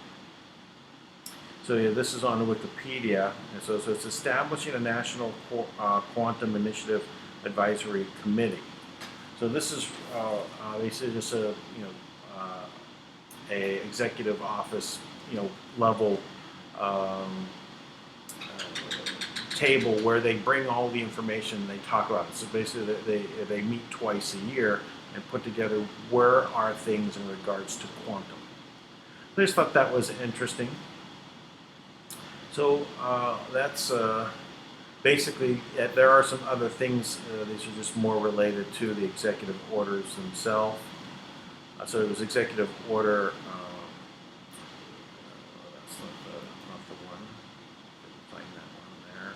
So yeah, this is on Wikipedia, and so it's establishing a national quantum initiative Advisory Committee. So this is they say just a a executive office level table where they bring all the information they talk about it. So basically they meet twice a year and put together where are things in regards to quantum. I just thought that was interesting. So that's basically, there are some other things. These are just more related to the executive orders themselves. So it was executive order. That's not the one. Didn't find that one there.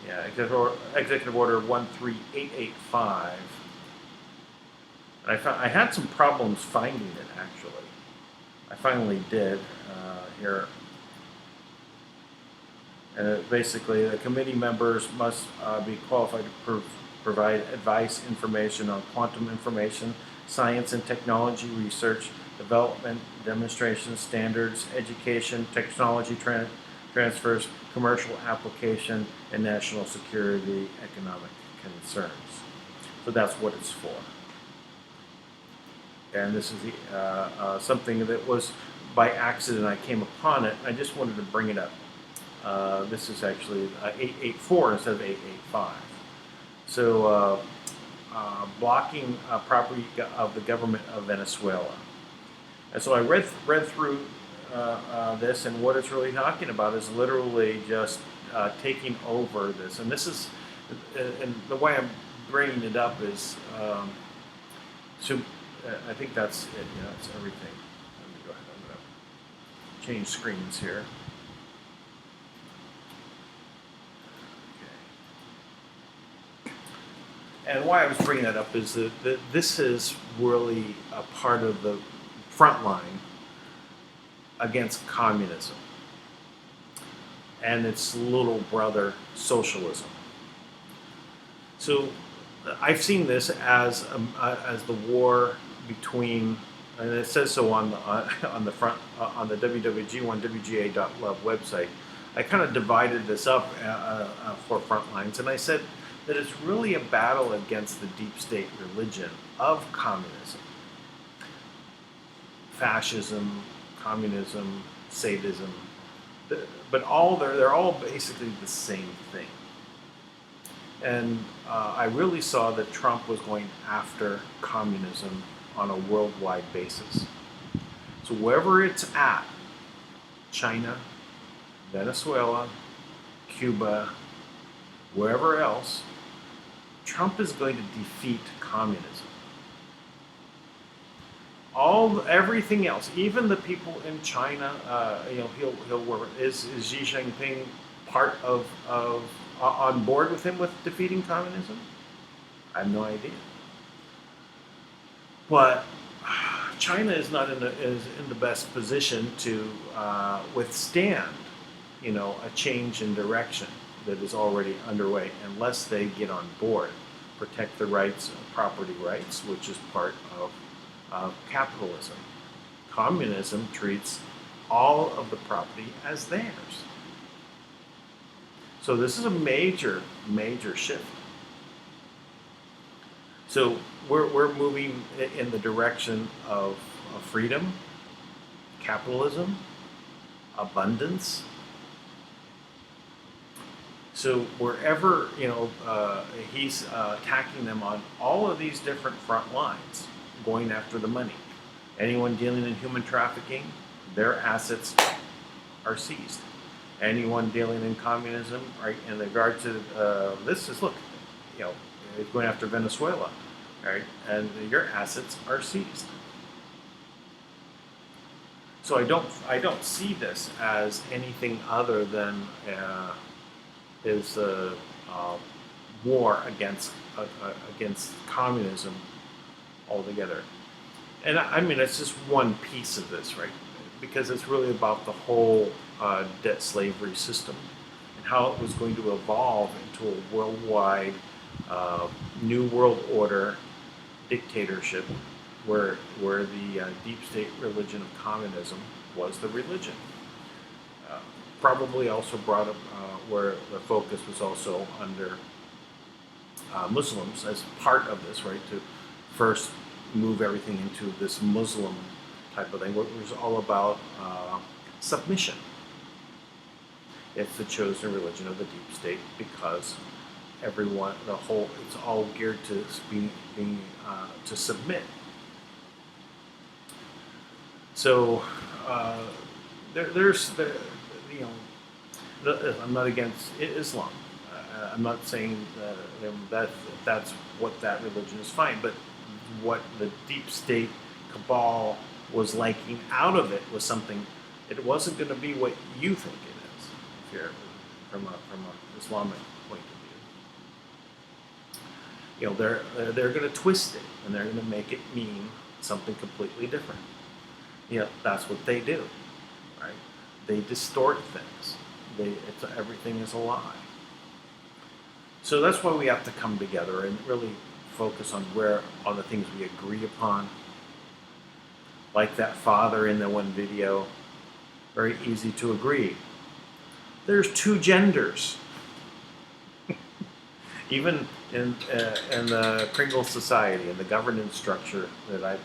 Yeah, executive order 13885. And I had some problems finding it actually. I finally did here. And basically, the committee members must be qualified to provide advice, information on quantum information, science and technology research, development, demonstrations, standards, education, technology transfers, commercial application, and national security economic concerns. So that's what it's for. And this is something that was by accident I came upon it. I just wanted to bring it up. This is actually 884 instead of 885. So blocking property of the government of Venezuela. And so I read through this, and what it's really talking about is literally just taking over this. And this is, and the way I'm bringing it up is, so I think that's it. Yeah, that's everything. Let me go ahead. I'm going to change screens here. And why I was bringing that up is that this is really a part of the front line against communism and its little brother, socialism. So I've seen this as the war between, and it says so on the front on the wwg1wga.love website. I kind of divided this up for front lines, and I said that it's really a battle against the deep state religion of communism. Fascism, communism, sadism, but they're all basically the same thing. And I really saw that Trump was going after communism on a worldwide basis. So wherever it's at, China, Venezuela, Cuba, wherever else, Trump is going to defeat communism. Everything else, even the people in China, he'll work. Is Xi Jinping part of on board with him with defeating communism? I have no idea. But China is not in the best position to withstand, a change in direction that is already underway unless they get on board, protect the rights, property rights, which is part of capitalism. Communism treats all of the property as theirs. So this is a major, major shift. So we're moving in the direction of freedom, capitalism, abundance. So wherever he's attacking them on all of these different front lines, going after the money. Anyone dealing in human trafficking, their assets are seized. Anyone dealing in communism, right? In regard to this is it's going after Venezuela, right? And your assets are seized. So I don't see this as anything other than is a war against communism altogether. And I mean, it's just one piece of this, right? Because it's really about the whole debt slavery system and how it was going to evolve into a worldwide new world order dictatorship where the deep state religion of communism was the religion. Probably also brought up where the focus was also under Muslims as part of this, right? To first move everything into this Muslim type of thing, which was all about submission. It's the chosen religion of the deep state because everyone, it's all geared to being to submit. So there's I'm not against Islam. I'm not saying that that's what that religion is fine, but what the deep state cabal was liking out of it was something. It wasn't going to be what you think it is, if you're from a Islamic point of view. They're going to twist it and they're going to make it mean something completely different. That's what they do, right? They distort things. Everything is a lie. So that's why we have to come together and really focus on where all the things we agree upon. Like that father in the one video, very easy to agree. There's two genders. Even in the Kringle Society, in the governance structure that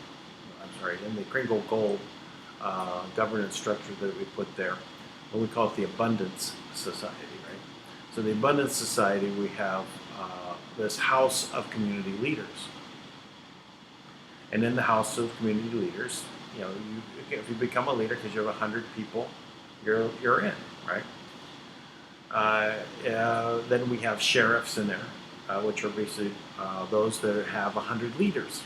in the Kringle Gold governance structure that we put there, what we call it the Abundance Society, right? So the Abundance Society, we have this House of Community Leaders. And in the House of Community Leaders, if you become a leader because you have 100 people, you're in, right? Then we have sheriffs in there, which are basically those that have 100 leaders,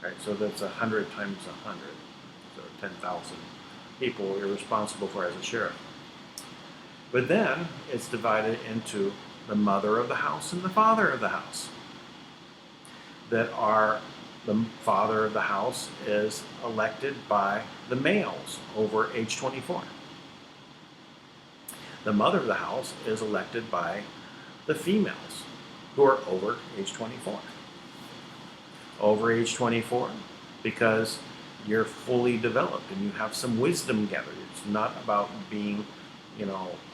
right? So that's 100 times 100, so 10,000 people you're responsible for as a sheriff. But then it's divided into the mother of the house and the father of the house. The father of the house is elected by the males over age 24. The mother of the house is elected by the females who are over age 24. Over age 24 because you're fully developed and you have some wisdom gathered. It's not about being,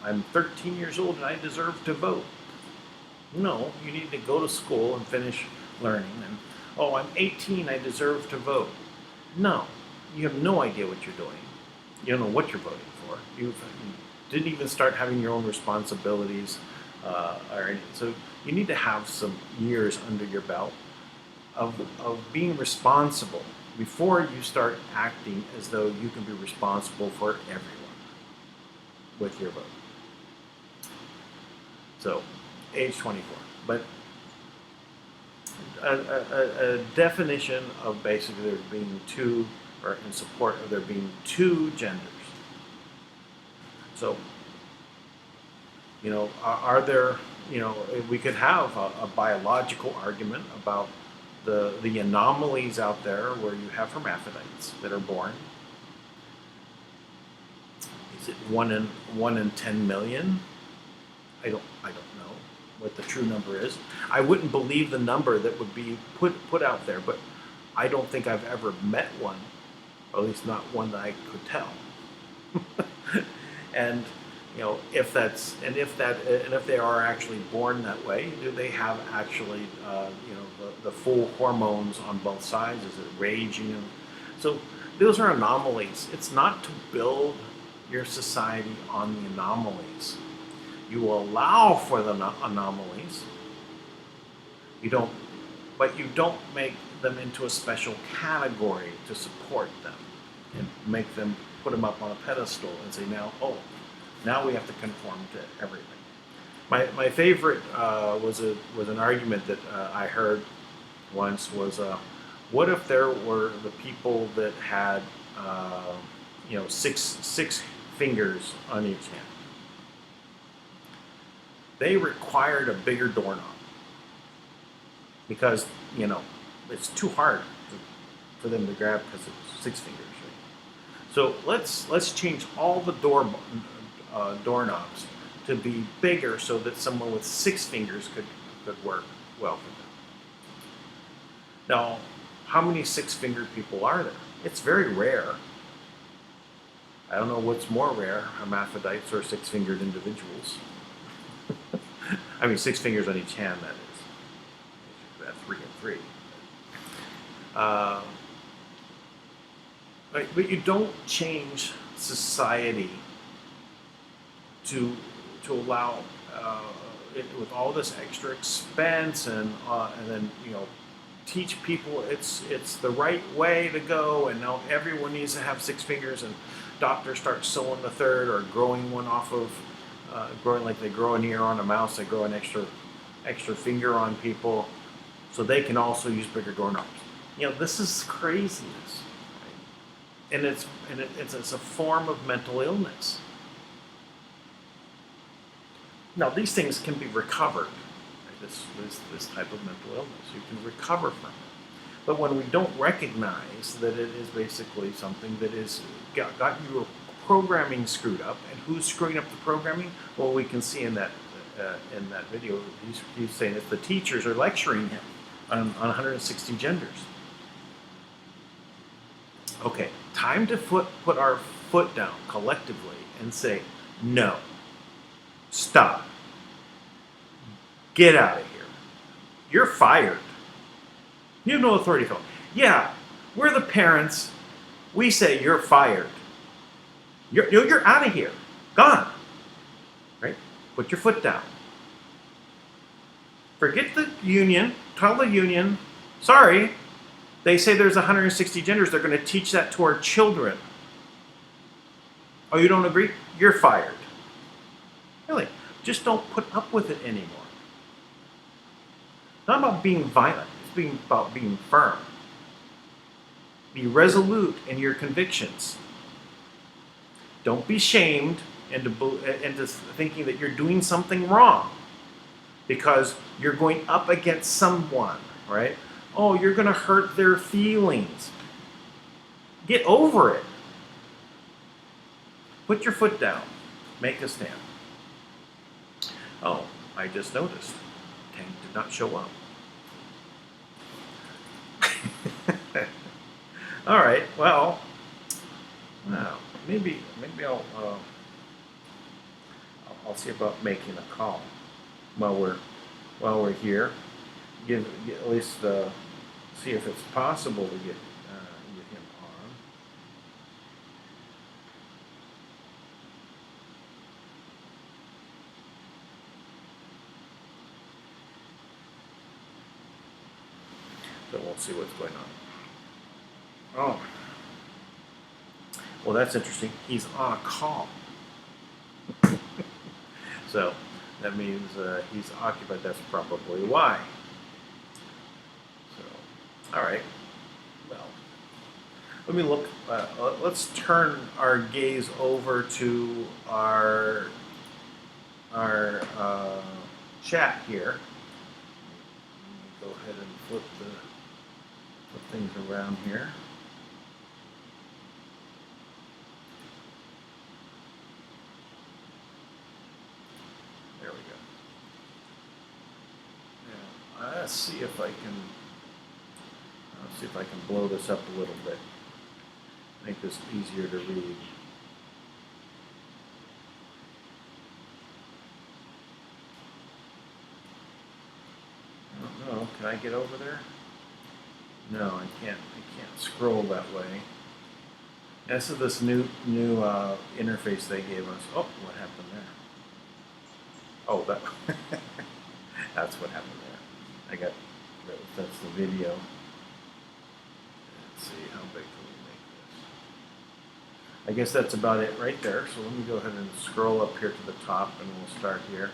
I'm 13 years old and I deserve to vote. No, you need to go to school and finish learning. And, I'm 18, I deserve to vote. No, you have no idea what you're doing. You don't know what you're voting for. You didn't even start having your own responsibilities. So you need to have some years under your belt of being responsible before you start acting as though you can be responsible for everyone with your vote. So, age 24. But a definition of basically there being two, or in support of there being two genders. So, are there, we could have a biological argument about the anomalies out there where you have hermaphrodites that are born. Is it one in 10 million? I don't know what the true number is. I wouldn't believe the number that would be put out there, but I don't think I've ever met one, or at least not one that I could tell. And if they are actually born that way, do they have actually the full hormones on both sides? Is it raging? So those are anomalies. It's not to build your society on the anomalies. You allow for the anomalies. But you don't make them into a special category to support them and put them up on a pedestal and say now we have to conform to everything. My favorite was an argument that I heard once was, what if there were the people that had six fingers on each hand? They required a bigger doorknob because it's too hard for them to grab because it's 6 fingers. Right? So let's change all the doorknobs to be bigger so that someone with 6 fingers could work well for them. Now, how many 6-fingered people are there? It's very rare. I don't know what's more rare, hermaphrodites or 6-fingered individuals. I mean, 6 fingers on each hand, that is. 3. But you don't change society to allow with all this extra expense and then teach people it's the right way to go, and now everyone needs to have 6 fingers, and doctors start sewing the third or growing one off of growing like they grow an ear on a mouse, they grow an extra finger on people so they can also use bigger doorknobs. This is craziness, right? And it's a form of mental illness. Now these things can be recovered. This type of mental illness, you can recover from it. But when we don't recognize that it is basically something that is got your programming screwed up, and who's screwing up the programming? Well, we can see in that video, he's saying that the teachers are lecturing him on 160 genders. Okay, time to put our foot down collectively and say, no, stop. Get out of here. You're fired. You have no authority to go. Yeah, we're the parents. We say you're fired. You're out of here. Gone. Right? Put your foot down. Forget the union. Tell the union, sorry, they say there's 160 genders. They're going to teach that to our children. Oh, you don't agree? You're fired. Really? Just don't put up with it anymore. Not about being violent. It's about being firm. Be resolute in your convictions. Don't be shamed into thinking that you're doing something wrong because you're going up against someone, right? Oh, you're going to hurt their feelings. Get over it. Put your foot down. Make a stand. Oh, I just noticed. Tank did not show up. All right. Well, maybe I'll see about making a call while we're here. Get at least see if it's possible to get him on. So we'll see what's going on. Oh. Well, that's interesting. He's on a call. So that means he's occupied. That's probably why. So, all right. Well, let me look. Let's turn our gaze over to our chat here. Go ahead and flip things around here. There we go. Now, let's see if I can blow this up a little bit. Make this easier to read. I don't know. Can I get over there? No, I can't scroll that way. This is this new interface they gave us. Oh, what happened there? Oh, that's what happened there. That's the video. Let's see, how big can we make this? I guess that's about it right there. So let me go ahead and scroll up here to the top, and we'll start here.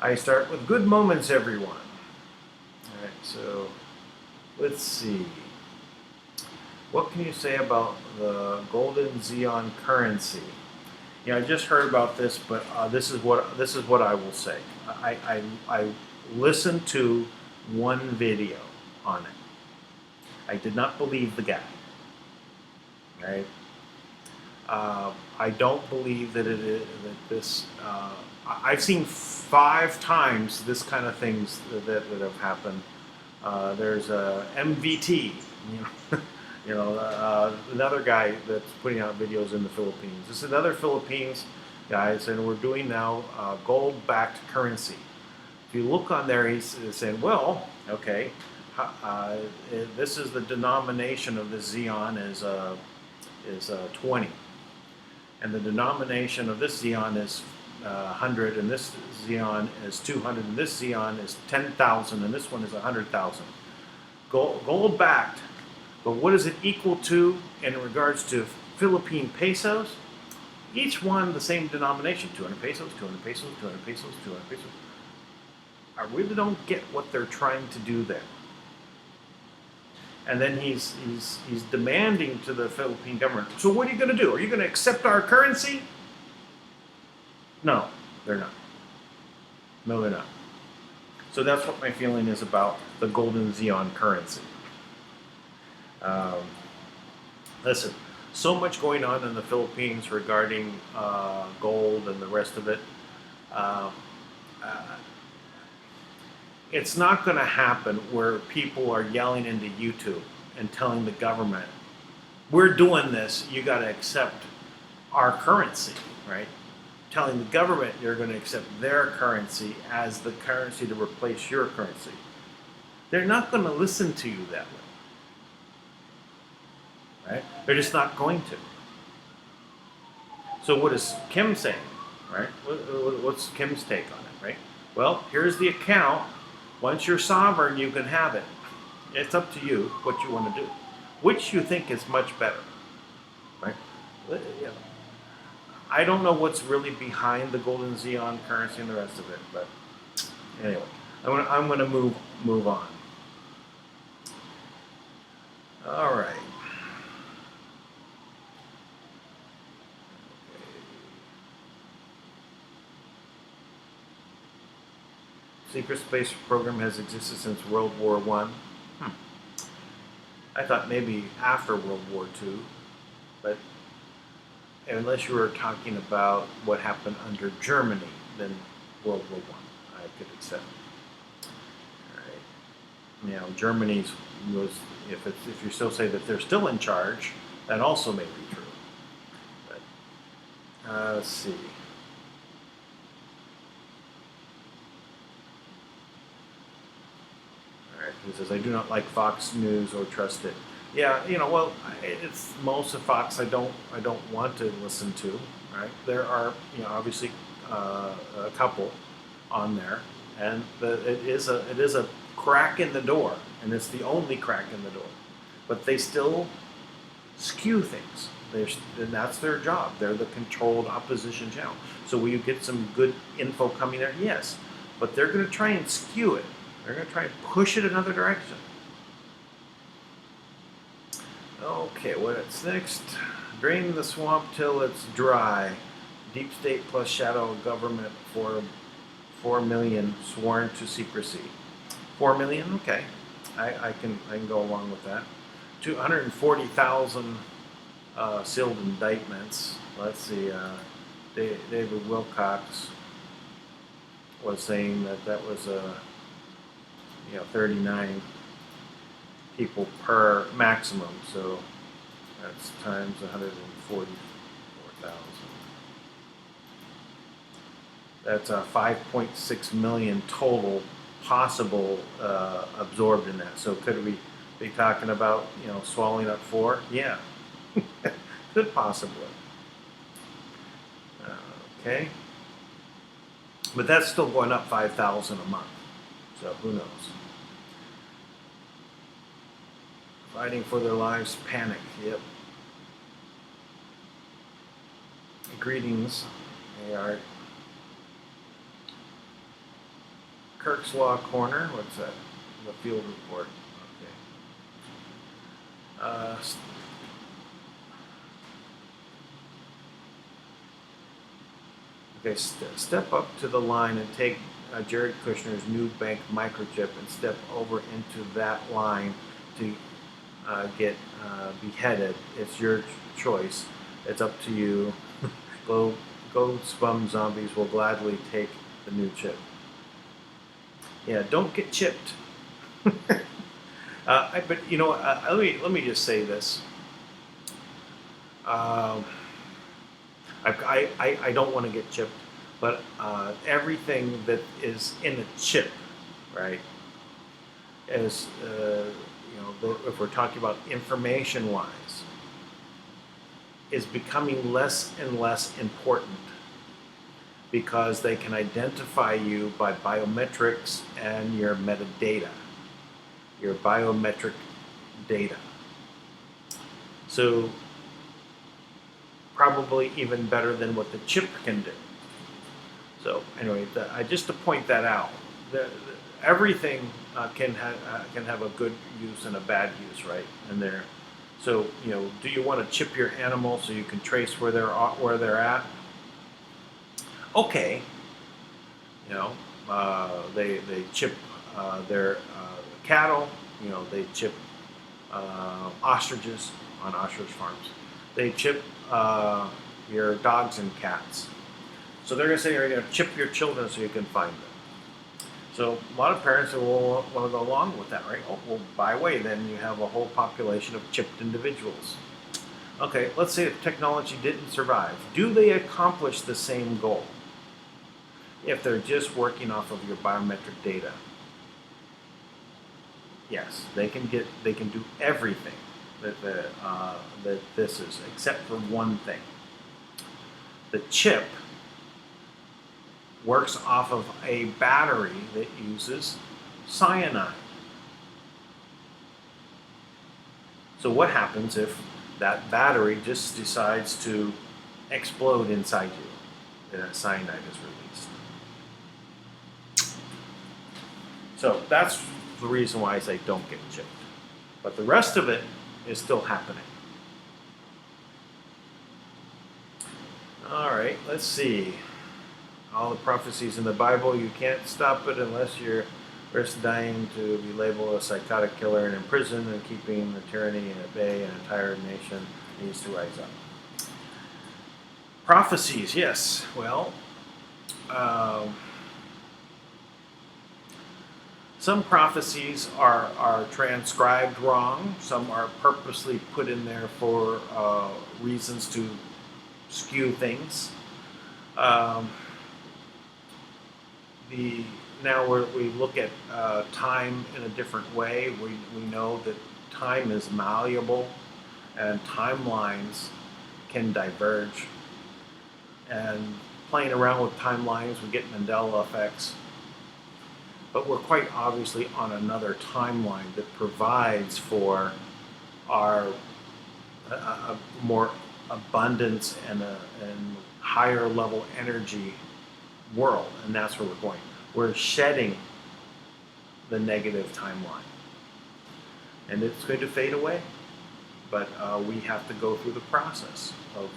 I start with good moments, everyone. All right, so let's see. What can you say about the golden Xeon currency? I just heard about this, but this is what I will say. I listened to one video on it. I did not believe the guy. Right? I don't believe that this. I've seen 5 times this kind of things that have happened. There's a MVT, another guy that's putting out videos in the Philippines. This is another Philippines guy saying we're doing now gold-backed currency. If you look on there, he's saying, well, okay, this is the denomination of this Xeon is 20, and the denomination of this Xeon is 100, and this Xeon is 200, and this Xeon is 10,000, and this one is 100,000. Gold backed, but what is it equal to in regards to Philippine pesos? Each one the same denomination: 200 pesos, 200 pesos, 200 pesos, 200 pesos. I really don't get what they're trying to do there. And then he's demanding to the Philippine government, so what are you going to do? Are you going to accept our currency? No, they're not. No, they're not. So that's what my feeling is about the golden Xeon currency. Listen, so much going on in the Philippines regarding gold and the rest of it. It's not going to happen where people are yelling into YouTube and telling the government, we're doing this, you got to accept our currency, right? Telling the government you're going to accept their currency as the currency to replace your currency. They're not going to listen to you that way, right? They're just not going to. So what is Kim saying, right? What's Kim's take on it, right? Well, here's the account. Once you're sovereign, you can have it. It's up to you what you want to do. Which you think is much better, right? You know, I don't know what's really behind the golden Xeon currency and the rest of it, but anyway, I'm gonna move on. All right. Secret space program has existed since World War I. I thought maybe after World War II, but unless you were talking about what happened under Germany, then World War I could accept. All right. Now Germany's was, if you still say that they're still in charge, that also may be true. But let's see. He says, I do not like Fox News or trust it. Yeah, you know, well, it's most of Fox I don't want to listen to, right? There are, you know, obviously a couple on there, and it is a crack in the door, and it's the only crack in the door. But they still skew things. And that's their job. They're the controlled opposition channel. So will you get some good info coming there? Yes, but they're going to try and skew it. They're going to try and push it another direction. Okay, what's next? Drain the swamp till it's dry. Deep state plus shadow government for 4 million sworn to secrecy. 4 million? Okay, I can go along with that. 240,000 sealed indictments. Let's see. David Wilcox was saying that was a 39 people per maximum, so that's times 144,000. That's 5.6 million total possible absorbed in that. So could we be talking about swallowing up 4? Yeah, could possibly. Okay, but that's still going up 5,000 a month. So who knows? Fighting for their lives, panic. Yep. Greetings. Hey, Art. Kirk's Law Corner. What's that? The field report. Okay. Okay. Step up to the line and take Jared Kushner's new bank microchip and step over into that line to get beheaded. It's your choice. It's up to you. Go spum zombies will gladly take the new chip. Yeah, don't get chipped. But let me just say this. I don't want to get chipped, but everything that is in a chip, right? as if we're talking about information-wise, is becoming less and less important because they can identify you by biometrics and your metadata, your biometric data. So probably even better than what the chip can do. So anyway, just to point that out, everything can have a good use and a bad use, right? And so do you want to chip your animal so you can trace where they're at? Okay, they chip their cattle. They chip ostriches on ostrich farms. They chip your dogs and cats. So they're going to say you're going to chip your children so you can find them. So a lot of parents will want to go along with that, right? Oh, well, by the way, then you have a whole population of chipped individuals. Okay, let's say if technology didn't survive. Do they accomplish the same goal if they're just working off of your biometric data? Yes, they can do everything that this is, except for one thing. The chip works off of a battery that uses cyanide. So what happens if that battery just decides to explode inside you and that cyanide is released? So that's the reason why I say don't get chipped. But the rest of it is still happening. All right, let's see. All the prophecies in the Bible, you can't stop it unless you're risk dying to be labeled a psychotic killer and in prison, and keeping the tyranny at bay. An entire nation needs to rise up. Prophecies, yes. Well, some prophecies are transcribed wrong. Some are purposely put in there for reasons to skew things. Now we look at time in a different way. We know that time is malleable and timelines can diverge. And playing around with timelines, we get Mandela effects. But we're quite obviously on another timeline that provides for our more abundance and higher level energy world, and that's where we're going. We're shedding the negative timeline, and it's going to fade away, but we have to go through the process of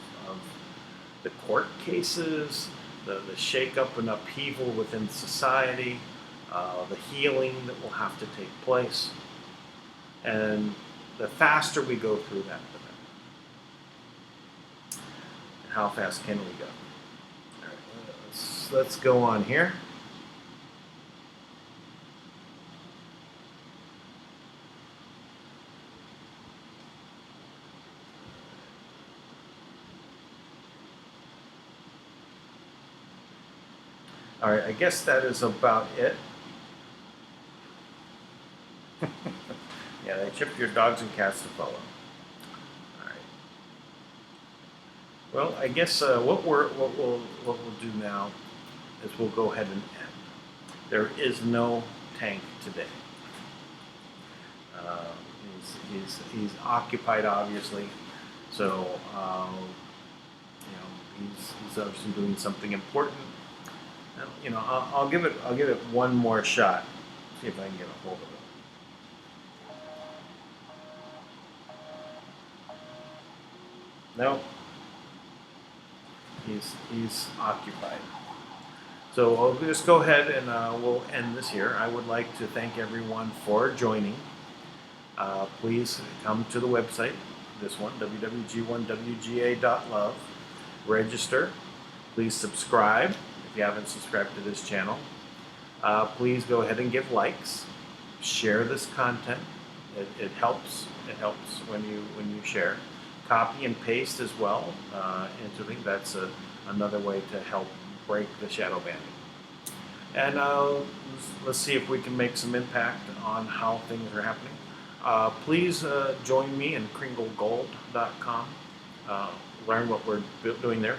the court cases, the shake-up and upheaval within society, the healing that will have to take place, and the faster we go through that, the better. And how fast can we go? All right, let's go on here. All right, I guess that is about it. Yeah, they chip your dogs and cats to follow. All right. Well, I guess what we'll do now is we'll go ahead and end. There is no tank today. He's occupied, obviously. So he's obviously doing something important. I'll give it one more shot. See if I can get a hold of it. No, he's occupied. So I'll just go ahead and we'll end this here. I would like to thank everyone for joining. Please come to the website, this one, wwg1wga.love. Register. Please subscribe if you haven't subscribed to this channel. Please go ahead and give likes. Share this content. It helps. It helps when you share. Copy and paste as well into the link. That's another way to help break the shadow banning. and let's see if we can make some impact on how things are happening. Please join me in kringlegold.com. Learn what we're doing there.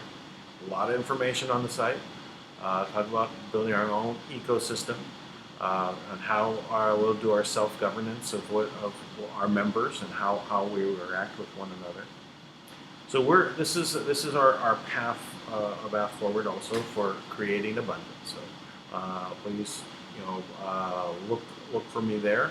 A lot of information on the site. Talk about building our own ecosystem, and how we'll do our self-governance of our members and how we interact with one another. So this is our path forward also for creating abundance. So please, look for me there.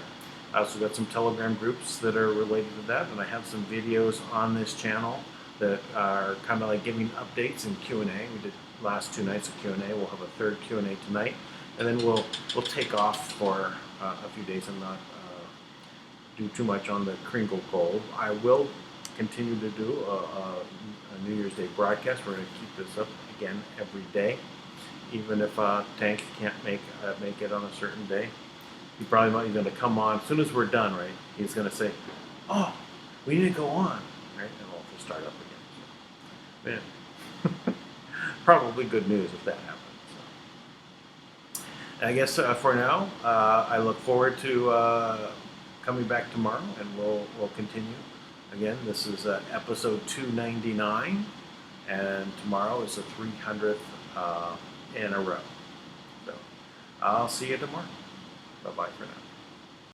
I also got some Telegram groups that are related to that, and I have some videos on this channel that are kind of like giving updates and Q&A. We did last 2 nights of Q&A. We'll have a third Q&A tonight, and then we'll take off for a few days and not do too much on the Kringle Gold. I will continue to do a New Year's Day broadcast. We're going to keep this up again every day, even if DANK can't make it on a certain day. He probably might be going to come on as soon as we're done, right? He's going to say, "Oh, we need to go on," right? And we'll just start up again. So, yeah. Probably good news if that happens. So. And I guess for now, I look forward to coming back tomorrow, and we'll continue. Again, this is episode 299, and tomorrow is the 300th in a row. So I'll see you tomorrow. Bye-bye for now.